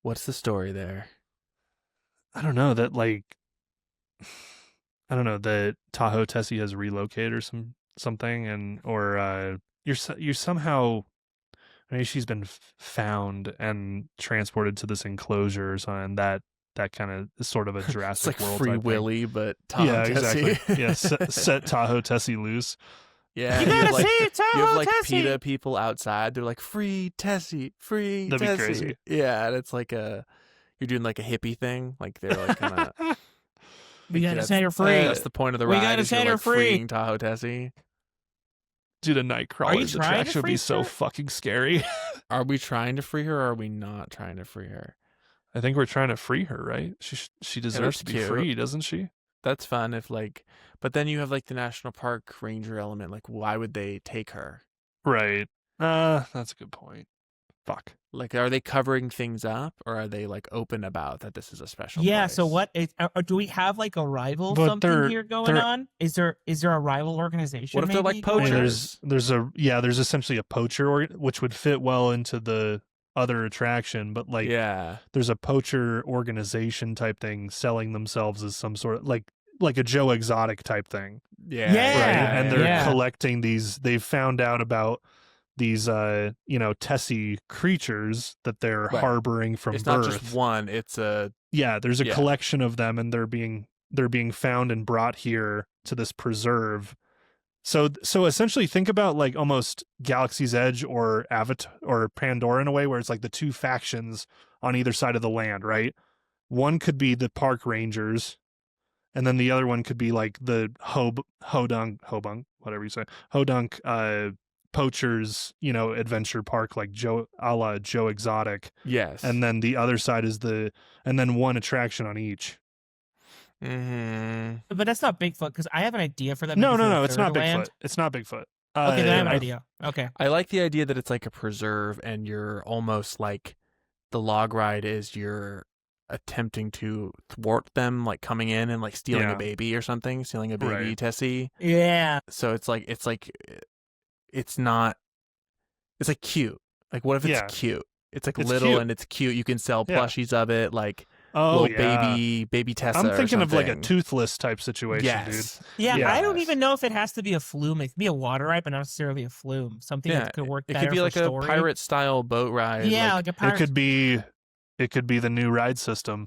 What's the story there? I don't know that that Tahoe Tessie has relocated or something, and or you're somehow. Maybe she's been found and transported to this enclosure or something. That kind of is sort of a It's Jurassic like World Free type thing. Willy, but Tahoe Yeah, Tessie. exactly. Yeah, set Tahoe Tessie loose. Yeah, You you have gotta like, see Tahoe you have like Tessie. PETA people outside. They're like, free Tessie, free That'd be Tessie. crazy. Yeah, and it's like you're doing like a hippie thing. Like they're like kind of. We gotta set her free. That's the point of the We ride. gotta is you're, set her like, free. freeing Tahoe Tessie. Dude, a Nightcrawler's trying to attraction would be free so her? fucking scary. Are we trying to free her, or are we not trying to free her? I think we're trying to free her, right? She deserves that's to be cute. free, doesn't she? That's fun if like, but then you have like the national park ranger element. Like, why would they take her? Right. That's a good point. Fuck. Like, are they covering things up, or are they like open about that this is a special? Yeah. place? So what? Do we have like a rival But something here going they're- on? Is there a rival organization? What if they're maybe like going on? poachers? There's essentially a poacher which would fit well into the other attraction, but like there's a poacher organization type thing selling themselves as some sort of like a Joe Exotic type thing. Yeah. Right. And they're yeah. collecting these. They've found out about these Tessie creatures that they're Right. harboring from It's birth. not just one. It's a There's a Yeah. collection of them, and they're being found and brought here to this preserve. So essentially, think about like almost Galaxy's Edge or Avatar or Pandora in a way, where it's like the two factions on either side of the land, right? One could be the park rangers, and then the other one could be like the Hodunk, whatever you say, Hodunk poachers, adventure park, like a la Joe Exotic. yes. And then the other side is and then one attraction on each. Mm-hmm. But that's not Bigfoot, because I have an idea for that. No, maybe for the it's not third Bigfoot. land. It's not Bigfoot. Okay, then I have an idea. Okay. I like the idea that it's like a preserve, and you're almost like the log ride is you're attempting to thwart them, like coming in and like stealing Yeah. a baby or something, stealing a baby Right. Tessie. Yeah. So it's not. It's like cute. Like, what if it's Yeah. cute? It's like It's little cute. and it's cute. You can sell Yeah. plushies of it, like Oh, little baby Tessa. I'm or thinking of like a something. toothless type situation, Yes. Yeah, I don't Yes. even know if it has to be a flume. It could be a water ride, but not necessarily a flume. Something Yeah, that could work It better could be for like story. a pirate style boat ride. Yeah, like, like a dude. pirate. It could be the new ride system.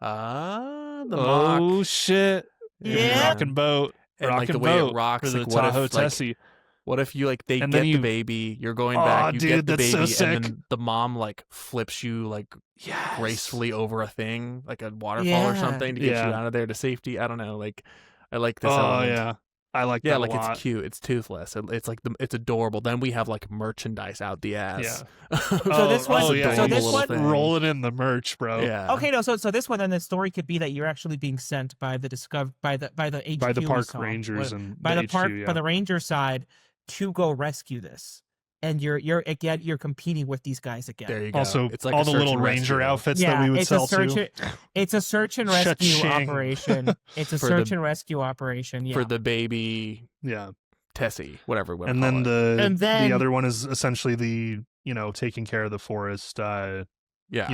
the Oh mock. shit! Yeah. Rockin' boat. And like Rockin' the way boat it rocks, for the like what Tahoe if like, Tessie. what if you like they And get then the you- baby, you're going Aw, back, you get dude, the that's so baby, sick. and then the mom like flips you like Yes. gracefully over a thing, like a waterfall or Yeah. something to get Yeah. you out of there to safety. I don't know, like I like this Oh element. yeah. I like Yeah, that like a lot. it's cute. It's toothless. It's like it's adorable. Then we have like merchandise out the ass. Yeah. So this one- It's yeah, adorable this little one- thing. rolling in the merch, bro. Yeah. Okay, no, so this one, then the story could be that you're actually being sent by the HQ By the we park saw. rangers What- and by the HQ, park yeah. by the ranger side to go rescue this, and you're again you're competing with these guys again. There you go. Also, it's like all a the search little and ranger rescue. outfits that we would it's sell a search. to. It's a search and rescue Cha-ching. operation. It's a For search the- and rescue operation. Yeah. for the baby Yeah. Tessie, whatever. We And call then it. And then- the other one is essentially the, taking care of the forest, yeah.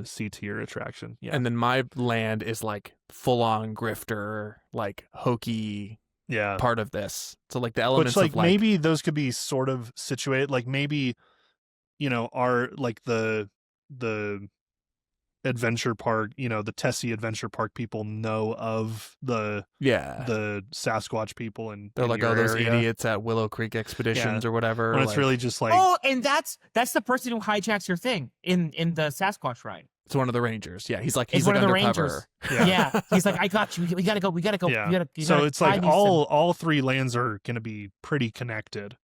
C tier attraction. Yeah. And then my land is like full on grifter, like hokey yeah. part of this. So like the elements Which, like, of like maybe those could be sort of situated, like maybe, are like the adventure park, the Tessie Adventure Park people know of the Sasquatch people, and they're like, oh, your those area. idiots at Willow Creek Expeditions or whatever. When it's like, really just like, Oh, and that's the person who hijacks your thing in the Sasquatch ride. it's one of the rangers. Yeah, he's like It's like one of the undercover. rangers. Yeah. He's like, I got you. We gotta go. We gotta go. yeah. You So gotta it's like find these all three lands are going to be pretty connected.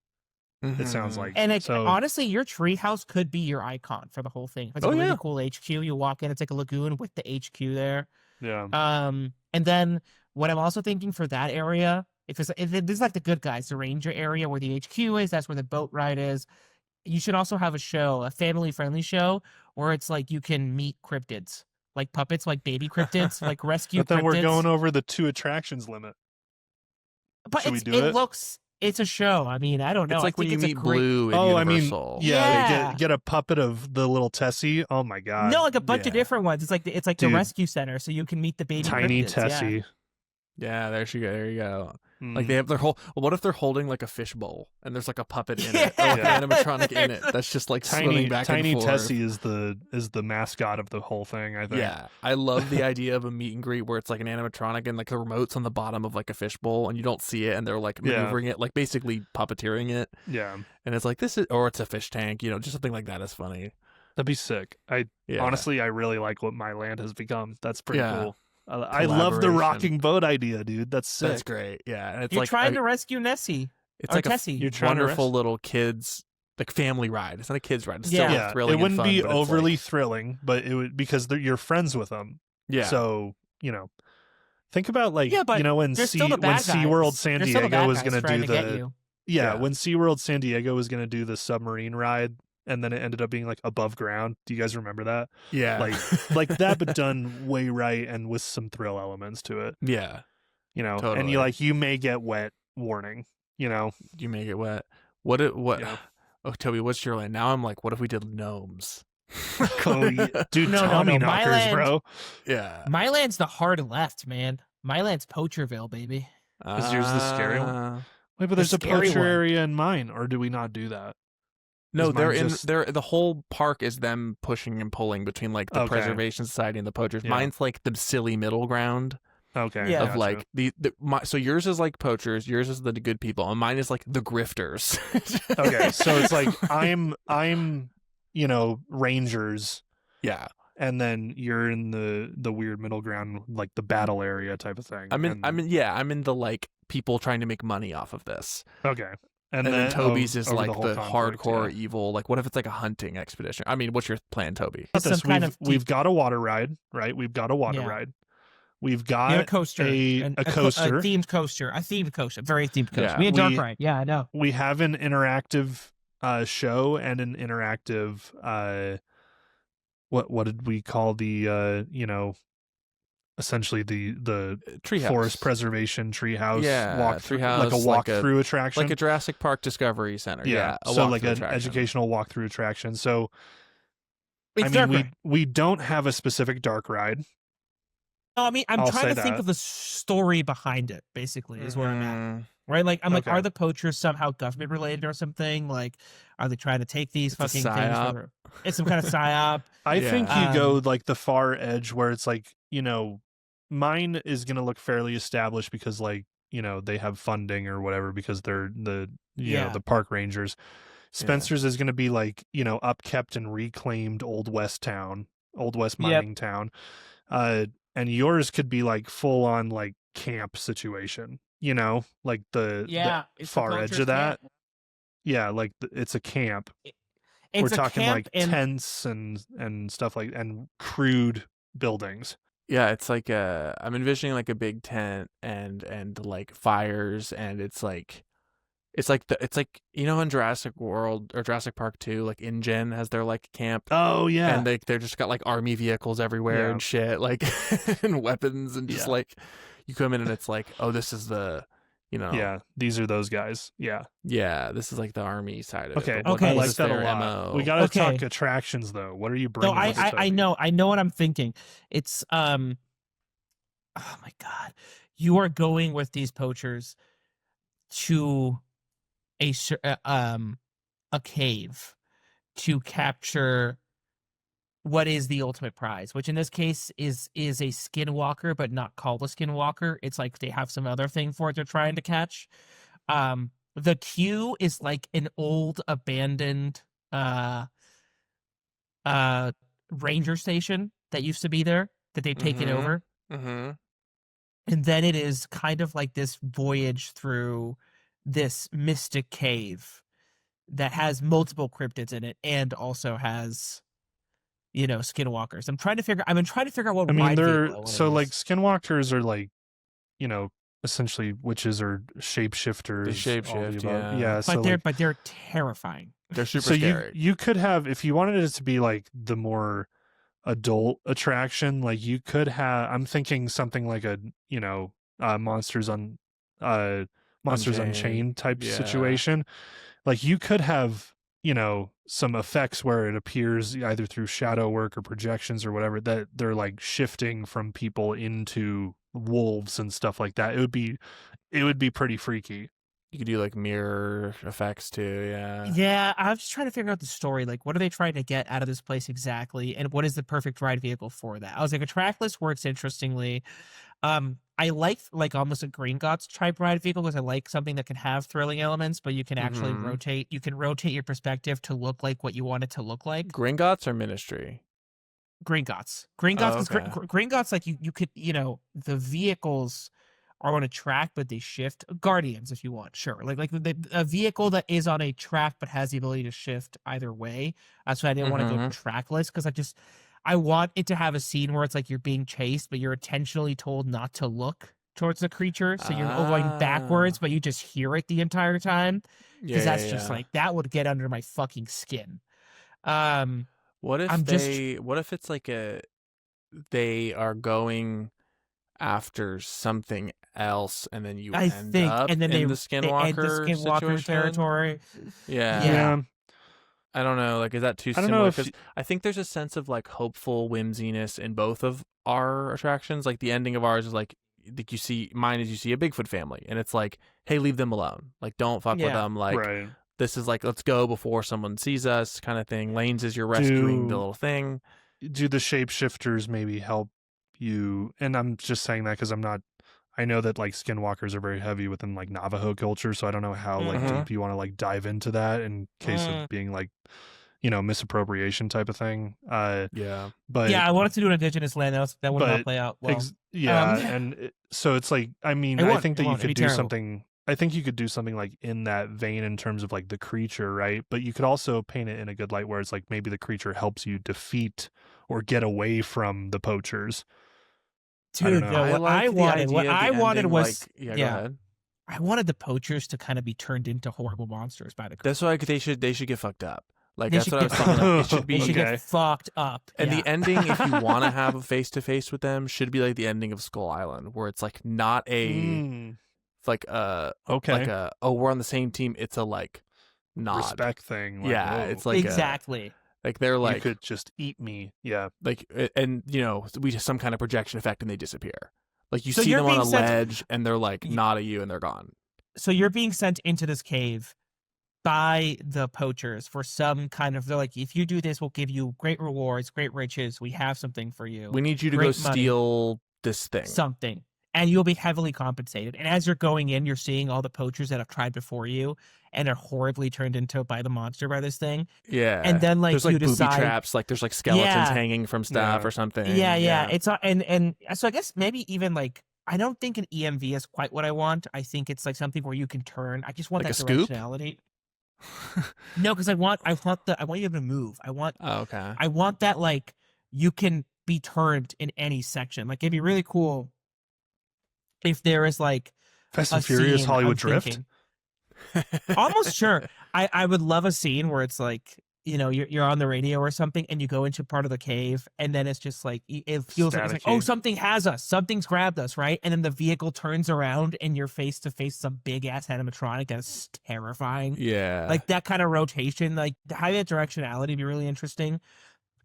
It sounds Mhm. like. And so, honestly, your treehouse could be your icon for the whole thing. It's Oh, a really yeah. cool HQ. You walk in, it's like a lagoon with the HQ there. yeah. And then what I'm also thinking for that area, if this is like the good guys, the ranger area where the HQ is, that's where the boat ride is. You should also have a family-friendly show, where it's like you can meet cryptids, like puppets, like baby cryptids, like rescue. But then we're cryptids. going over the 2 attractions limit. But should we do it it? looks. It's a show. I mean, I don't know. It's like I when think you it's a meet great- Blue in Oh, I mean, Universal. Yeah. get a puppet of the little Tessie. Oh my god. No, like a bunch of Yeah. different ones. It's like the Dude. rescue center, so you can meet the baby Tiny cryptids, yeah. Tessie. Yeah, there you go. Like Mm. they have their whole. Well, what if they're holding like a fishbowl and there's like a puppet in it, or Yeah. like an animatronic in it that's just like swimming back Tiny and forth. Tessie is the mascot of the whole thing, I think. Yeah, I love the idea of a meet and greet where it's like an animatronic and like the remote's on the bottom of like a fishbowl and you don't see it and they're like Yeah. maneuvering it, like basically puppeteering it, Yeah. and it's like this is, or it's a fish tank, just something like that is funny. That'd be sick. Yeah. Honestly, I really like what my land has become. That's pretty Yeah. cool. I love the Collaboration. rocking boat idea, dude. That's sick. That's great. Yeah, and it's You're like trying to rescue Nessie. it's or like a Tessie. You're trying to wonderful little kids like family ride. It's not a kids ride. It's Yeah. still Yeah, thrilling. it wouldn't and fun, be but it's overly like, thrilling, but it would because you're friends with them. yeah. So think about like Yeah, but when There's still the when bad guys. SeaWorld San There's still the Diego bad was guys going to trying do to get the you. yeah, Yeah. when SeaWorld San Diego was going to do the submarine ride, and then it ended up being like above ground. Do you guys remember that? yeah, Like that, but done way right and with some thrill elements to it. yeah. And Totally. you may get wet. Warning. You make it wet. What? Yeah. Oh, Toby, what's your land? Now I'm like, what if we did gnomes? Dude, No, Tommy no, my knockers, land- bro. Yeah. My land's the hard left, man. My land's Poacherville, baby. Is yours the scary one? Wait, but there's a scary poacher one. area in mine, or do we not do that? No, Is they're mine in. just- They're the whole park is them pushing and pulling between like the Okay. Preservation Society and the poachers. Yeah. Mine's like the silly middle ground Okay. Yeah. of gotcha. like so yours is like poachers, yours is the good people, and mine is like the grifters. Okay, so it's like I'm rangers, yeah. and then you're in the weird middle ground, like the battle area type of thing. I'm And- in the like people trying to make money off of this. Okay. And then Toby's is over like whole the conflict, hardcore yeah. evil. Like, what if it's like a hunting expedition? I mean, what's your plan, Toby? Got this. Some kind of We've deep- got a water ride, right? We've got a water Yeah. ride. We've You have a got coaster. a a coaster. A themed coaster. A themed coaster. Very themed coaster. Yeah. We had Dark We- Ride. Yeah, I know. we have an interactive show and an interactive what did we call the essentially the Treehouse. forest preservation treehouse Yeah, treehouse, like a like a- walkthrough attraction, Like a Jurassic Park Discovery Center. Yeah. A so like walkthrough an attraction. educational walkthrough attraction. So It's I Dark mean Ride. we don't have a specific dark ride. No, I mean, I'm I'll trying say to think that. of the story behind it, basically, is where I'm at. Mm, Right? Like, I'm like, Okay. are the poachers somehow government related or something? Like, are they trying to take these It's a fucking things? psyop. For, it's some kind of psyop. I Yeah. think you go Um, like the far edge where it's like, mine is going to look fairly established because like, they have funding or whatever because they're the Yeah. the park rangers. Spencer's is going to be like, upkept and reclaimed Old West Yep. mining town. And yours could be like full on like camp situation. you know, like the it's the far edge poacher's of that. camp. Yeah, like it's a camp. We're It's a talking camp like and tents and stuff like and crude buildings. Yeah, it's like I'm envisioning like a big tent and like fires, and it's like you know in Jurassic World or Jurassic Park 2, like InGen has their like camp, Oh yeah, and they're just got like army vehicles everywhere Yeah. and shit, like and weapons, and just Yeah. like you come in and it's like, oh, this is the, you know, yeah. These are those guys. Yeah. this is like the army side of Okay. it. But Okay. I what like is that a their lot. MO? We got to Okay. talk attractions though. What are you no, bringing? I us, I Toby? know what I'm thinking. It's oh my god, you are going with these poachers to a cave to capture what is the ultimate prize, which in this case is a skinwalker, but not called a skinwalker. It's like they have some other thing for it they're trying to catch. The queue is like an old abandoned ranger station that used to be there that they've taken Mhm. over. Mm-hmm. And then it is kind of like this voyage through this mystic cave that has multiple cryptids in it and also has, you know, skinwalkers. I've been trying to figure out what I mean, ride they're vehicle I wanna so like use. skinwalkers are like, you know, essentially witches or shapeshifters. They all the shapeshift, above. yeah. but So they're terrifying. They're super so scary. you could have, if you wanted it to be like the more adult attraction, like you could have, I'm thinking something like a, you know, uh Monsters Unchained type Yeah. situation. Like you could have, you know, some effects where it appears either through shadow work or projections or whatever, that they're like shifting from people into wolves and stuff like that. It would be pretty freaky. You could do like mirror effects too, yeah. Yeah, I was just trying to figure out the story. Like, what are they trying to get out of this place exactly? And what is the perfect ride vehicle for that? I was like, a trackless works interestingly. I like almost a Green Gots type ride vehicle because I like something that can have thrilling elements, but you can actually Mhm. rotate. You can rotate your perspective to look like what you want it to look like. Gringotts or Ministry? Green Gots. Green Gots, Oh, because okay. Green Gots, like you could, you know, the vehicles are on a track, but they shift. Guardians, if you want, sure. Like a vehicle that is on a track but has the ability to shift either way. That's why I didn't want to go Mhm. trackless because I want it to have a scene where it's like you're being chased, but you're intentionally told not to look towards the creature, so you're going backwards, but you just hear it the entire time. Because Yeah, that's yeah, just yeah. like that would get under my fucking skin. Um, What if I'm just what if it's like they are going after something else and then you I end think, up and then in the they end the Skinwalker Skinwalker situation? territory. Yeah. Yeah. I don't know, like is that too I don't know similar? if Because I think there's a sense of like hopeful whimsiness in both of our attractions. Like the ending of ours is like you see you see a Bigfoot family and it's like, hey, leave them alone. Like don't fuck with Yeah. them. Like right. this is like, let's go before someone sees us kind of thing. Lanes is you're rescuing the Do little thing. do the shapeshifters maybe help you? And I'm just saying that because I know that like skinwalkers are very heavy within like Navajo culture, so I don't know how like Mhm. deep you want to like dive into that in case of being like, you know, misappropriation type of thing. Yeah. But Yeah, I wanted to do an indigenous land. That would not but play out well. yeah, and so it's like, I mean, I think that you It'd be could do terrible. something. I think you could do something like in that vein in terms of like the creature, right? But you could also paint it in a good light where it's like maybe the creature helps you defeat or get away from the poachers. I don't Dude, know. no, I what like I the wanted, idea of the ending, was, like, yeah, go yeah, ahead. I wanted the poachers to kind of be turned into horrible monsters by the creature. That's why they should get fucked up. Like They that's should what I was get thinking. fucked Like, it should be They should Okay. get fucked up. And yeah. the ending, if you want to have a face to face with them, should be like the ending of Skull Island, where it's like not a like Okay. like a, oh, we're on the same team. It's a like nod. Respect thing. Like, Yeah, whoa, it's like exactly. like they're you like could just eat me. Yeah. like, and you know, we just some kind of projection effect and they disappear. Like you So see you're them on being a sent- ledge and they're like Y- nod at you and they're gone. So you're being sent into this cave by the poachers for some kind of, they're like, if you do this, we'll give you great rewards, great riches. We have something for you. We need you to go Great money. steal this thing. Something. And you'll be heavily compensated. And as you're going in, you're seeing all the poachers that have tried before you and are horribly turned into by the monster by this thing. Yeah. And then like there's like you booby decide, traps, like there's like skeletons Yeah. hanging from stuff Yeah. or something. yeah. It's and so I guess maybe even like I don't think an EMV is quite what I want. I think it's like something where you can turn. I just want Like that a scoop? directionality. No, because I want you to move. Oh, okay. I want that like you can be turned in any section. Like it'd be really cool if there is like Fast a and Furious scene. Hollywood I'm Drift. thinking, almost sure. I would love a scene where it's like, you know, you're on the radio or something and you go into part of the cave and then it's just like it feels like it's like, oh, Staticky. something has us, something's grabbed us, right? And then the vehicle turns around and you're face to face some big ass animatronic that's terrifying. Yeah. Like that kind of rotation, like having that directionality would be really interesting.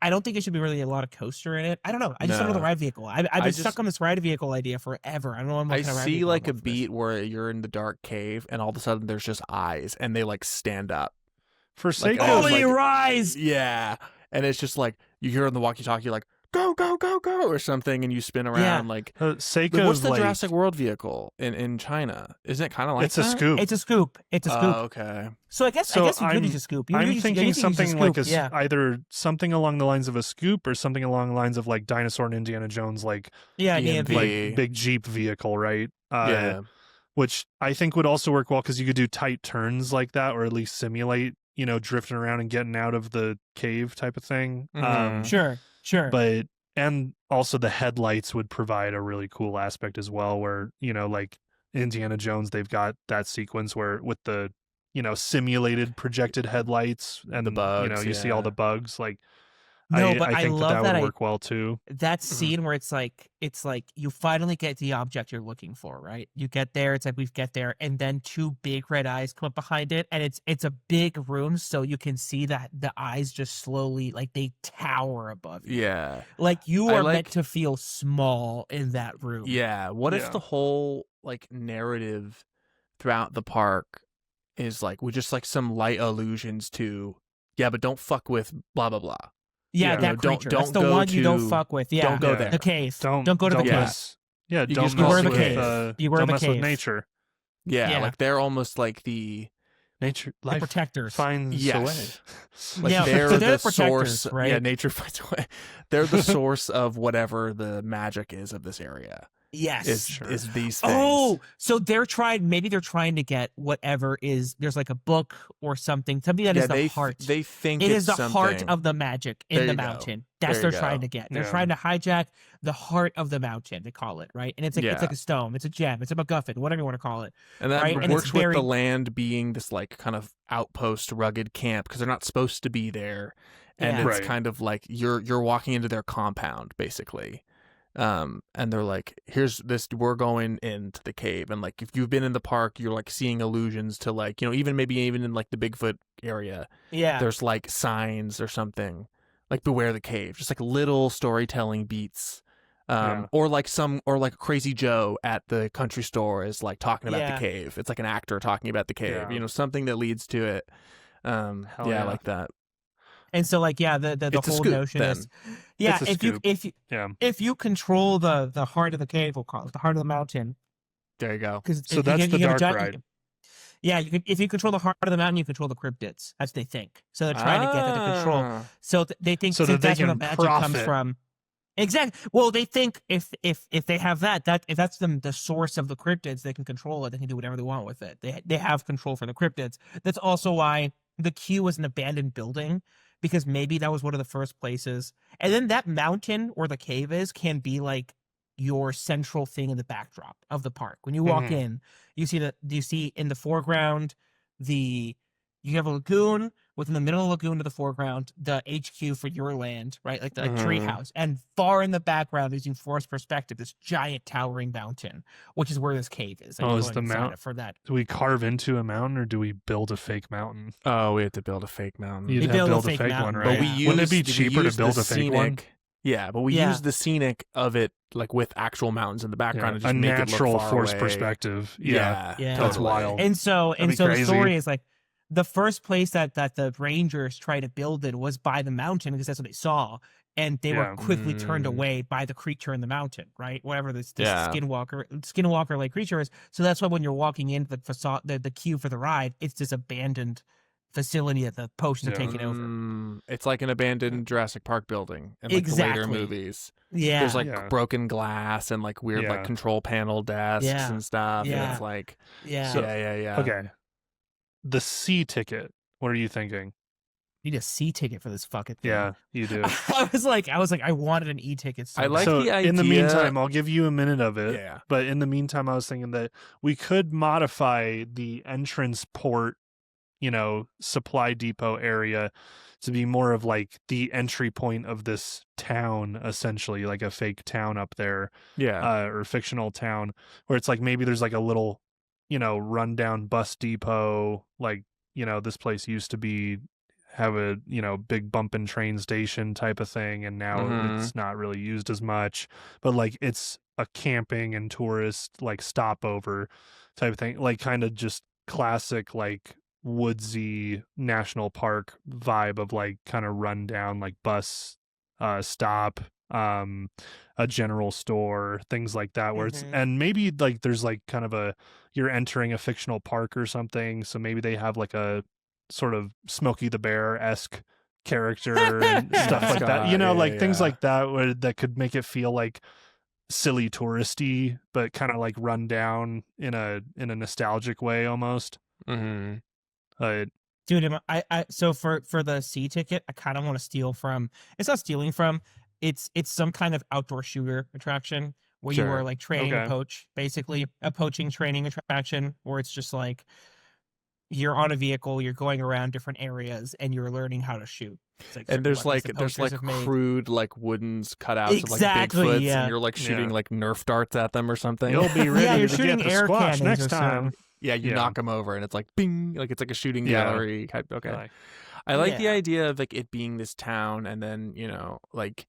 I don't think it should be really a lot of coaster in it. I don't know. I just don't know the No. ride vehicle. I've been stuck on this ride vehicle idea forever. I don't know what I kind of ride see vehicle I like a want for this. beat where you're in the dark cave and all of a sudden there's just eyes and they like stand up. For Like, sake oh, of Holy like- rise! Yeah. And it's just like you hear on the walkie-talkie like go, go, go, go or something and you spin around like sake what's of the like, Jurassic World vehicle in China? Isn't it kind of like it's a that? scoop. It's a scoop. It's a scoop. Oh, okay. So I guess you could use a scoop. You I'm could use- thinking anything use a something like scoop, either something along the lines of a scoop or something along the lines of like Dinosaur and Indiana Jones, like yeah, EMV. like big Jeep vehicle, right? Yeah. Which I think would also work well because you could do tight turns like that, or at least simulate, you know, drifting around and getting out of the cave type of thing. Mhm. Sure. But and also the headlights would provide a really cool aspect as well, where, you know, like Indiana Jones, they've got that sequence where with the, you know, simulated projected headlights and The bugs, you know, you see all yeah. the bugs. Like No, but I I think love that that would work well too. that scene where it's like you finally get the object you're looking for, right? You get there, it's like we get there, and then two big red eyes come up behind it, and it's a big room, so you can see that the eyes just slowly like they tower above you. Yeah. Like you I are like- meant to feel small in that room. Yeah. What Yeah. if the whole like narrative throughout the park is like with just like some light allusions to but don't fuck with blah blah blah. Yeah, Yeah. that Don't- creature. don't That's the go one you don't to- fuck with. Yeah. Don't go Yeah. there. The cave. Don't go to the don't cave. mess. Yeah, You don't just mess beware with the cave. Beware don't the mess with cave. nature. Yeah, Yeah. like they're almost like the Nature, The life protectors. finds a Yes. way. like Yeah, they're so the they're source. protectors, right? Yeah, nature finds a way. They're the source of whatever the magic is of this area. Yes. Is these things? Oh, so maybe they're trying to get whatever is there's like a book or something that is the heart. They think It it's is the heart something. of the magic There in the you go. mountain. That's There they're you trying go. to get. They're Yeah. trying to hijack the heart of the mountain, they call it, right? And it's Yeah. like a stone, it's a gem, it's a MacGuffin, whatever you want to call it. And that right? And works it's with very- the land being this like kind of outpost, rugged camp because they're not supposed to be there, and Yeah. it's Right. kind of like you're walking into their compound basically, and they're like, "Here's this. We're going into the cave." And like, if you've been in the park, you're like seeing allusions to like even in like the Bigfoot area, Yeah. there's like signs or something like "Beware the cave," just like little storytelling beats. Yeah. Or like Crazy Joe at the country store is like talking about Yeah. the cave. It's like an actor talking about the cave. Yeah. Something that leads to it. Hell I yeah. like that. And so like the It's a whole scoop, notion then. is yeah, It's a scoop. Yeah. if you control the heart of the cave, we'll call it the heart of the mountain. There you go. Because So that's the dark ride. Yeah, if you control the heart of the mountain, you control the cryptids. That's what they think. So they're trying to get that to control. Ah. So they think So that they that's where the can magic comes profit. from. Exactly. Well, they think if they have that if that's the source of the cryptids, they can control it. They can do whatever they want with it. They have control for the cryptids. That's also why the queue was an abandoned building, because maybe that was one of the first places. And then that mountain where the cave is can be like your central thing in the backdrop of the park. When you walk Mhm. in, you see in the foreground you have a lagoon. Within the middle of the lagoon to the foreground, the HQ for your land, right? Like the Mhm. treehouse. And far in the background, using forest perspective, this giant towering mountain, which is where this cave is. And Oh, you're is going the inside mount- it for that. Do we carve into a mountain or do we build a fake mountain? Oh, we had to build a fake mountain. You'd They have build a build a fake fake mountain, one, but right? But Yeah. Wouldn't it be we cheaper to used build the a fake one? scenic- Yeah, but we Yeah. used the scenic of it like with actual mountains in the background and a just make it natural look far force away. perspective. Yeah, Yeah. That's totally. wild. And so That'd be the crazy. story is like the first place that the Rangers tried to build it was by the mountain because that's what they saw. And they were Yeah. quickly turned Mm. away by the creature in the mountain, right? Whatever this Yeah. skinwalker like creature is. So that's why when you're walking into the facade, the queue for the ride, it's this abandoned facility that the poachers are taking over. It's like an abandoned Jurassic Park building in like the later Exactly. movies. Yeah. There's like broken glass and like weird like control panel desks and stuff. Yeah. And it's like yeah. Okay. The C ticket. What are you thinking? You need a C ticket for this fucking thing. Yeah, you do. I was like, I wanted an E-ticket. I like so the idea. In the meantime, I'll give you a minute of it. Yeah. But in the meantime, I was thinking that we could modify the entrance port, supply depot area to be more of like the entry point of this town, essentially, like a fake town up there. Yeah. Or fictional town where it's like maybe there's like a little, rundown bus depot, like, this place used to have a big bumping train station type of thing, and now it's not really used as much, but like it's a camping and tourist like stopover type of thing, like kind of just classic like woodsy national park vibe of like kind of rundown like bus stop, a general store, things like that, where it's, and maybe like there's like kind of you're entering a fictional park or something, so maybe they have like a sort of Smokey the Bear-esque character and stuff like that, things like that that could make it feel like silly touristy, but kind of like run down in a nostalgic way almost. Dude, so for the C ticket, I kind of want to steal from. It's not stealing from. It's some kind of outdoor shooter attraction where you are like training to poach, basically a poaching training attraction where it's just like you're on a vehicle, you're going around different areas, and you're learning how to shoot. Like and there's like crude like wooden cutouts of like Bigfoots, and you're like shooting like Nerf darts at them or something. You'll be ready you're to shooting get the air squash cannons next time. Yeah, you knock them over, and it's like bing, like it's like a shooting gallery. Okay, I like the idea of like it being this town, and then like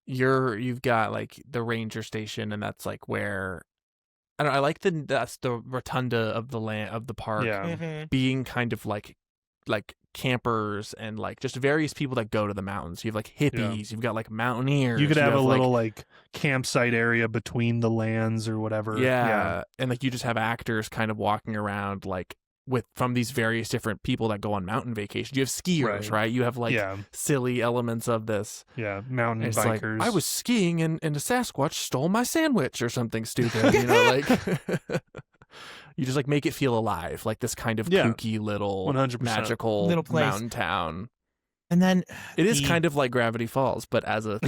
you've got like the ranger station, and that's like where. I like that's the rotunda of the park being kind of like campers and like just various people that go to the mountains. You have like hippies, you've got like mountaineers. You could have a little like campsite area between the lands or whatever. Yeah. And like you just have actors kind of walking around like from these various different people that go on mountain vacation. You have skiers, right? You have like silly elements of this. Yeah, mountain bikers. Like, I was skiing and a Sasquatch stole my sandwich or something stupid. Like you just like make it feel alive, like this kind of kooky little 100%. magical little place. Mountain town. And then it is kind of like Gravity Falls, but as a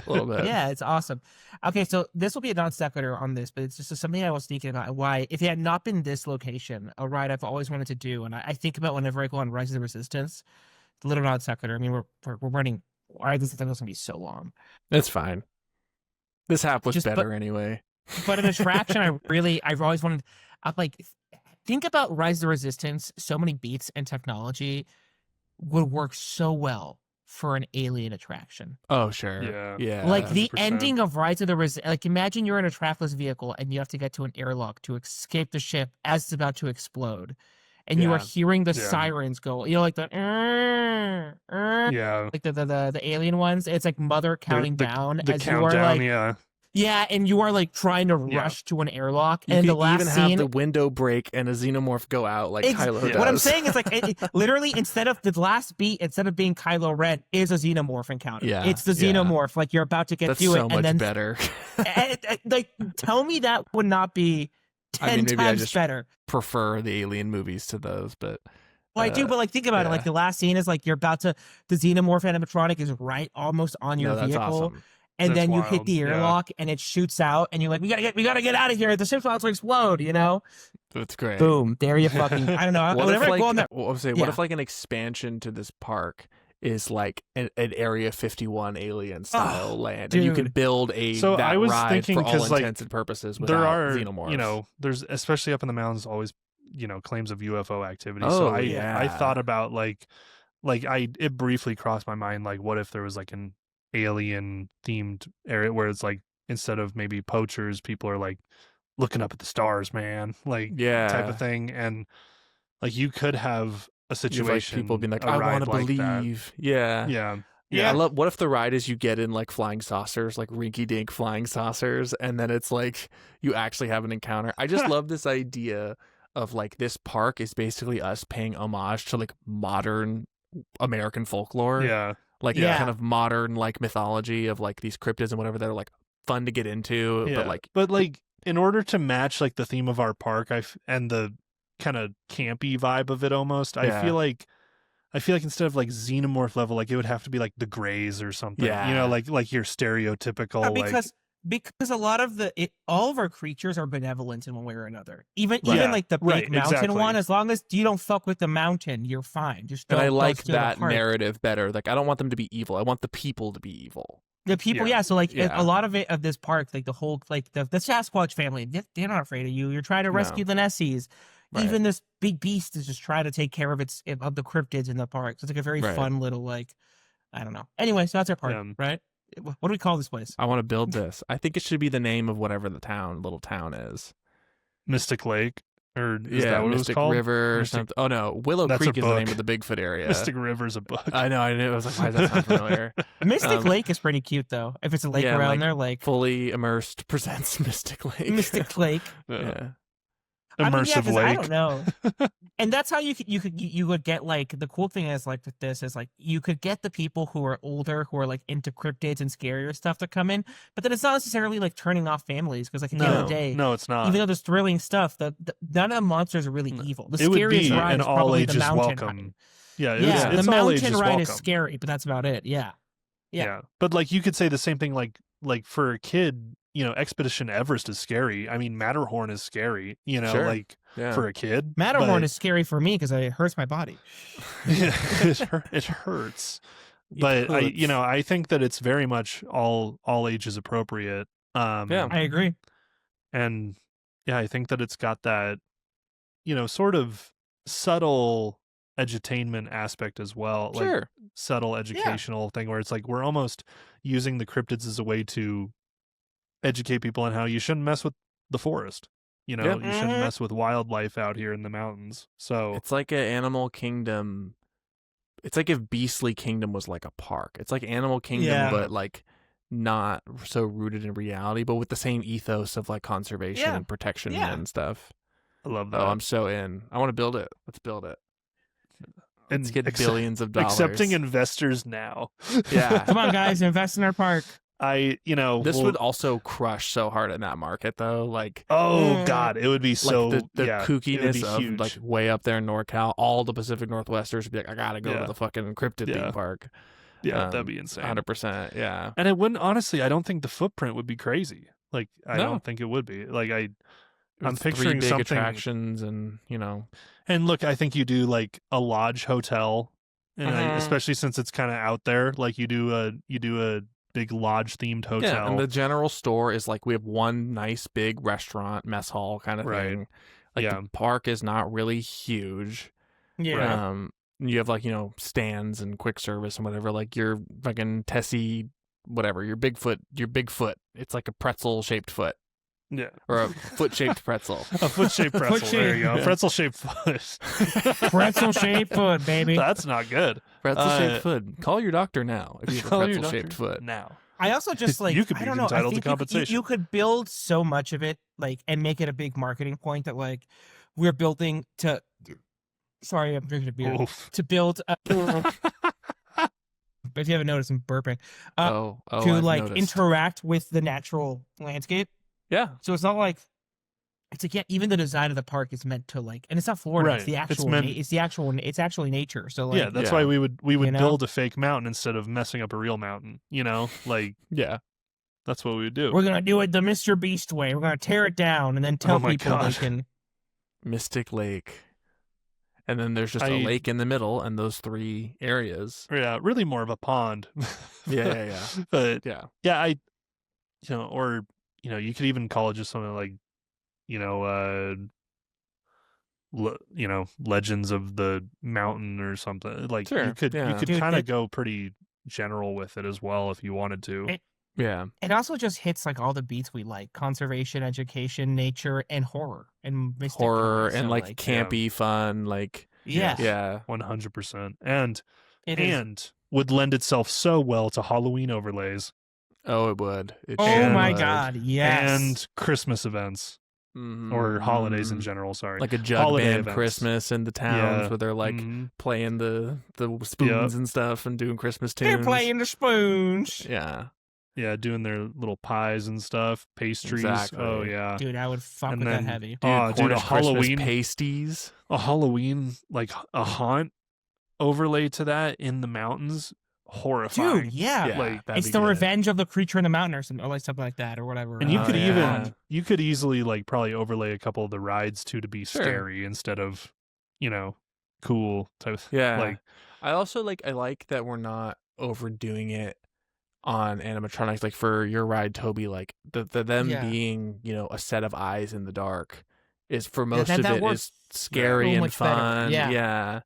little bit. Yeah, it's awesome. Okay, so this will be a non sequitur on this, but it's just something I was thinking about. Why, if it had not been this location, a ride I've always wanted to do, and I think about whenever I go on Rise of the Resistance, the little non sequitur. I mean, we're running. Why this thing is gonna be so long? It's fine. This half was better anyway. But an attraction, I've always wanted. I'm like, think about Rise of the Resistance. So many beats and technology would work so well for an alien attraction. Oh, sure. Yeah. Like the 100%. ending of Rise of the Resistance. Like imagine you're in a trackless vehicle and you have to get to an airlock to escape the ship as it's about to explode. And you are hearing the sirens go, like the like the alien ones. It's like Mother counting down the as countdown, you are like and you are like trying to rush to an airlock. You and could the last even scene, have the window break and a xenomorph go out like Kylo does. What I'm saying is like literally instead of the last beat, instead of being Kylo Ren, is a xenomorph encounter. Yeah, it's the xenomorph. Like you're about to get That's to so it, much and then better. like tell me that would not be 10 maybe times I just better. prefer the alien movies to those, but Well, I do, but like think about it. Like the last scene is like you're about to the xenomorph animatronic is right almost on your that's vehicle. awesome. And That's then you wild. hit the airlock and it shoots out and you're like, we gotta get out of here. The ship's about to explode, That's great. Boom. There you fucking I don't know. What if, Whenever I like, go on that what if like an expansion to this park is like an Area 51 alien style land, and you dude. can build that I was ride thinking, for all 'cause, like, intents and purposes without there are xenomorphs. there's especially up in the mountains always claims of UFO activity. Oh, So yeah. I thought about it briefly crossed my mind, like what if there was like an alien themed area where it's like instead of maybe poachers, people are like looking up at the stars, man, like type of thing, and like you could have a situation, people being like, a I ride want to like that. believe. Yeah. Yeah. I love. What if the ride is you get in like flying saucers, like rinky-dink flying saucers, and then it's like you actually have an encounter? I just love this idea of like this park is basically us paying homage to like modern American folklore. Yeah. Like Yeah. kind of modern like mythology of like these cryptids and whatever that are like fun to get into, Yeah. But like in order to match like the theme of our park, and the kind of campy vibe of it almost, Yeah. I feel like instead of like xenomorph level, like it would have to be like the Greys or something. Yeah. You know, like your stereotypical because a lot of all of our creatures are benevolent in one way or another. Even Yeah, like the big right, mountain exactly. one, as long as you don't fuck with the mountain, you're fine. Just don't. And I like steal the that park. narrative better. Like I don't want them to be evil. I want the people to be evil. The people, Yeah. yeah. So like Yeah. a lot of this park, like the whole like the Sasquatch family, they're not afraid of you. You're trying to rescue the Nessies. Right. Even this big beast is just trying to take care of the cryptids in the park. So it's like a very fun little like, I don't know. Anyway, so that's our park, right? What do we call this place? I want to build this. I think it should be the name of whatever the little town is. Mystic Lake, or is that what Mystic it was called? River or something. Oh no, Willow That's Creek a is the name book. of the Bigfoot area. Mystic River's a book. I know. I was like, why does that sound familiar? Mystic Lake is pretty cute though. If it's a lake around there, like fully immersed presents Mystic Lake. Mystic Lake. Yeah. Immersive Lake. I don't know. And that's how you would get like the cool thing is like with this is like you could get the people who are older who are like into cryptids and scarier stuff to come in, but then it's not necessarily like turning off families because like at the end of the day, no, it's not. even though there's thrilling stuff, none of the monsters are really evil. The it would scariest be ride an is all probably ages the mountain welcome. ride. Yeah, Yeah, it's the all mountain ages ride welcome. is scary, but that's about it. Yeah. But like you could say the same thing like for a kid, you know, Expedition Everest is scary. I mean, Matterhorn is scary, you know, Sure. like for a kid. Matterhorn is scary for me because it hurts my body. It hurts. But I think that it's very much all ages appropriate. I agree. And yeah, I think that it's got that, you know, sort of subtle edutainment aspect as well. Sure. Like subtle educational thing where it's like we're almost using the cryptids as a way to educate people on how you shouldn't mess with the forest. You know, you shouldn't mess with wildlife out here in the mountains. So it's like an Animal Kingdom. It's like if Beastly Kingdom was like a park. It's like Animal Kingdom, but like not so rooted in reality, but with the same ethos of like conservation and protection and stuff. I love that. Oh, I'm so in. I want to build it. Let's build it. Let's get billions of dollars. Accepting investors now. Yeah. Come on, guys, invest in our park. This would also crush so hard in that market though. Like, God, it would be so like the kookiness of huge. like way up there in NorCal. All the Pacific Northwesters would be like, I gotta go to the fucking cryptid theme park. Yeah, that'd be insane. 100%. Yeah. And it wouldn't, honestly, I don't think the footprint would be crazy. Like, I don't think it would be. Like, I'm picturing 3 big something. attractions and, you know. And look, I think you do like a lodge hotel, and especially since it's kind of out there, like you do a big lodge themed hotel. Yeah, and the general store is like we have one nice big restaurant, mess hall kind of thing. Like the park is not really huge. Yeah. You have like, you know, stands and quick service and whatever, like your fucking Tessie, whatever, your Bigfoot. It's like a pretzel shaped foot. Yeah. Or a foot shaped pretzel. A foot shaped pretzel. There you go. Pretzel shaped foot. Pretzel shaped foot, baby. That's not good. Pretzel shaped foot. Call your doctor now if you have a pretzel shaped foot. Now. I also just like, you could be I don't know. entitled I to think compensation. you could build so much of it, like, and make it a big marketing point that like we're building to. Sorry, I'm drinking a beer. Oof. To build. But if you haven't noticed, I'm burping. To I've like noticed. interact with the natural landscape. Yeah. So it's not like. It's like, yeah, even the design of the park is meant to like, and it's not Florida. Right. It's the actual. It's actually nature. So like, that's why we would you know? build a fake mountain instead of messing up a real mountain. You know, like that's what we would do. We're gonna do it the Mr. Beast way. We're gonna tear it down and then tell people they can. Mystic Lake. And then there's just a lake in the middle and those 3 areas. Yeah, really more of a pond. Yeah. But yeah, or you could even call it just something like, Legends of the Mountain or something. Like you could kind of go pretty general with it as well if you wanted to. It also just hits like all the beats we like: conservation, education, nature, and horror and mystic horror stories. and So, like campy fun, like 100%, and would lend itself so well to Halloween overlays. Oh, it would. My God, yes, and Christmas events. or holidays in general. Sorry, like a jug holiday band events. Christmas in the towns Yeah. where they're like Mhm. playing the spoons and stuff and doing Christmas tunes. They're playing the spoons. Yeah, Yeah, doing their little pies and stuff, pastries. Exactly. Oh yeah, Dude, I would fuck And with that then- heavy. dude, Oh, dude, Cornish a Halloween- Christmas pasties. a Halloween like a haunt overlay to that in the mountains. Horrifying. Dude, yeah. like, that'd It's be the good. revenge of the creature in the mountain or something, or like something like that, or whatever. And you Oh, could yeah. you could easily like probably overlay a couple of the rides too to be Sure. scary instead of, cool type. Yeah. Like I also I like that we're not overdoing it on animatronics. Like for your ride, Toby, like the them Yeah. being, a set of eyes in the dark is for most that of it works is scary so and much better. fun. Yeah.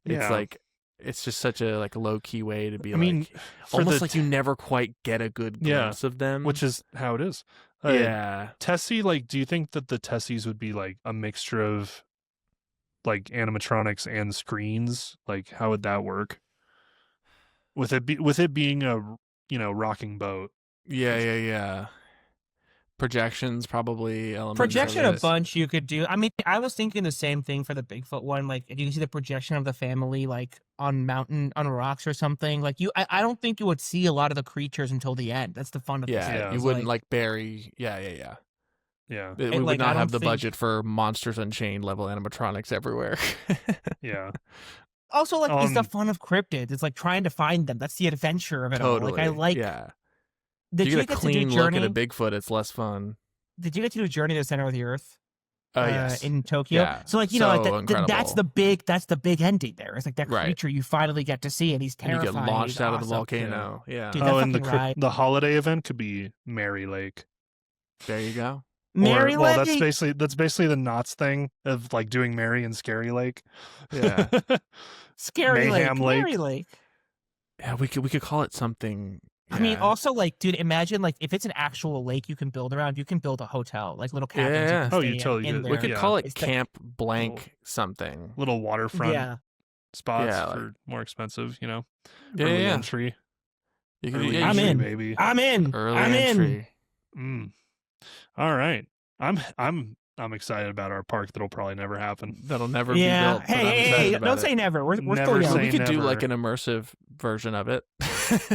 It's Yeah. like it's just such a low key way to be I mean, for almost the like you never quite get a good Yeah, glimpse of them. which is how it is. yeah. Tessie, do you think that the Tessies would be like a mixture of like animatronics and screens? Like how would that work? With it being a rocking boat. Yeah. Projections probably elements. Projection of a it. bunch you could do. I mean, I was thinking the same thing for the Bigfoot one. Like, if you can see the projection of the family, like on rocks or something. Like I don't think you would see a lot of the creatures until the end. That's the fun of Yeah, this. Yeah. you wouldn't bury. Yeah. Yeah. We And, would I not have don't the think- budget for Monsters Unchained level animatronics everywhere. Yeah. Also, it's the Um, fun of cryptids. It's like trying to find them. That's the adventure of it Totally. all. Like I like. Yeah. Did If you you get get a to do clean look Journey? at a Bigfoot, it's less fun. Did you get to do Journey to the Center of the Earth? Yes. In Tokyo. Yeah. So like So that's incredible. that's the big ending there. It's like that Right. creature you finally get to see, and he's And you terrifying. get launched he's out of the awesome. volcano. Yeah. Dude, that And fucking ride. the holiday event could be Mary Lake. There you go. Mary Well, Lake. that's basically the Knott's thing of like doing Mary and Scary Lake. Yeah. Scary Mayhem Lake. Mary Lake. Yeah, we could call it something. I mean, yeah. also dude, imagine if it's an actual lake you can build around. You can build a hotel, like little cabins. you Yeah. can Oh, stay you in- totally in could. there. we could Yeah. call it It's the- Camp Blank something. Little waterfront Yeah. spots Yeah, for more expensive, Yeah, early yeah. entry. You could, Early yeah, you I'm should- in. baby. I'm in. Early I'm in. entry. Mm. All right. I'm excited about our park that'll probably never happen. That'll never be Yeah. built. but I'm Hey, excited hey, about don't it. say never. We're Never still young. say We could do never. like an immersive version of it.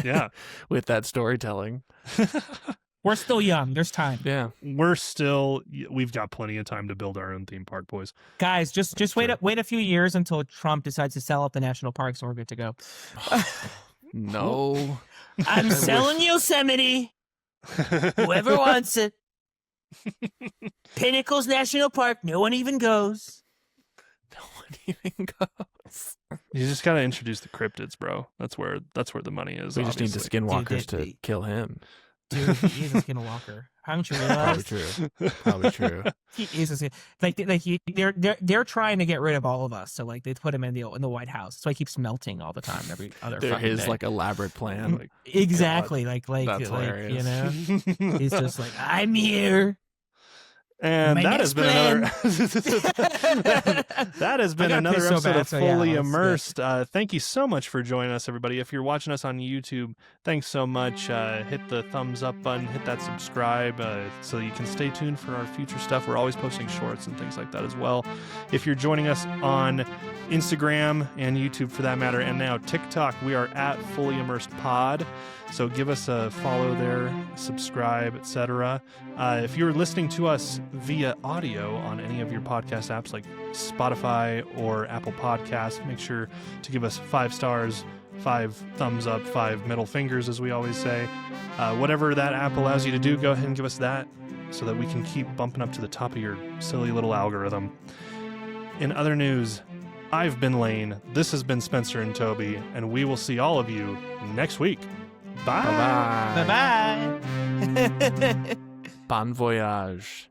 Yeah. With that storytelling. We're still young. There's time. Yeah. We've got plenty of time to build our own theme park, boys. Guys, just wait Sure. wait a few years until Trump decides to sell up the national parks and we're good to go. No. I'm wish- selling Yosemite. Whoever wants it. Pinnacles National Park. No one even goes. No one even goes. You just gotta introduce the cryptids, bro. That's where the money is. We just need the obviously. skinwalkers Dude, to kill him. Dude, he is a skinwalker. Haven't you Probably realized? true. Probably true. He is a skin. They're trying to get rid of all of us. So they put him in the White House. So he keeps melting all the time. Every other They're fucking his day. elaborate plan. Like, Exactly. Like That's you hilarious. know. He's just like, I'm here. And My that has next been another that has been I gotta another piss so episode bad, of so yeah, Fully let's do it. Immersed. Thank you so much for joining us, everybody. If you're watching us on YouTube, thanks so much. Hit the thumbs up button, hit that subscribe, so you can stay tuned for our future stuff. We're always posting shorts and things like that as well. If you're joining us on Instagram and YouTube for that matter, and now TikTok, we are at Fully Immersed Pod. So give us a follow there, subscribe, etc. If you're listening to us via audio on any of your podcast apps like Spotify or Apple Podcasts, make sure to give us 5 stars, 5 thumbs up, 5 middle fingers, as we always say. Whatever that app allows you to do, go ahead and give us that so that we can keep bumping up to the top of your silly little algorithm. In other news, I've been Lane, this has been Spencer and Toby, and we will see all of you next week. Bye. Bye-bye. Bye bye. Bon voyage.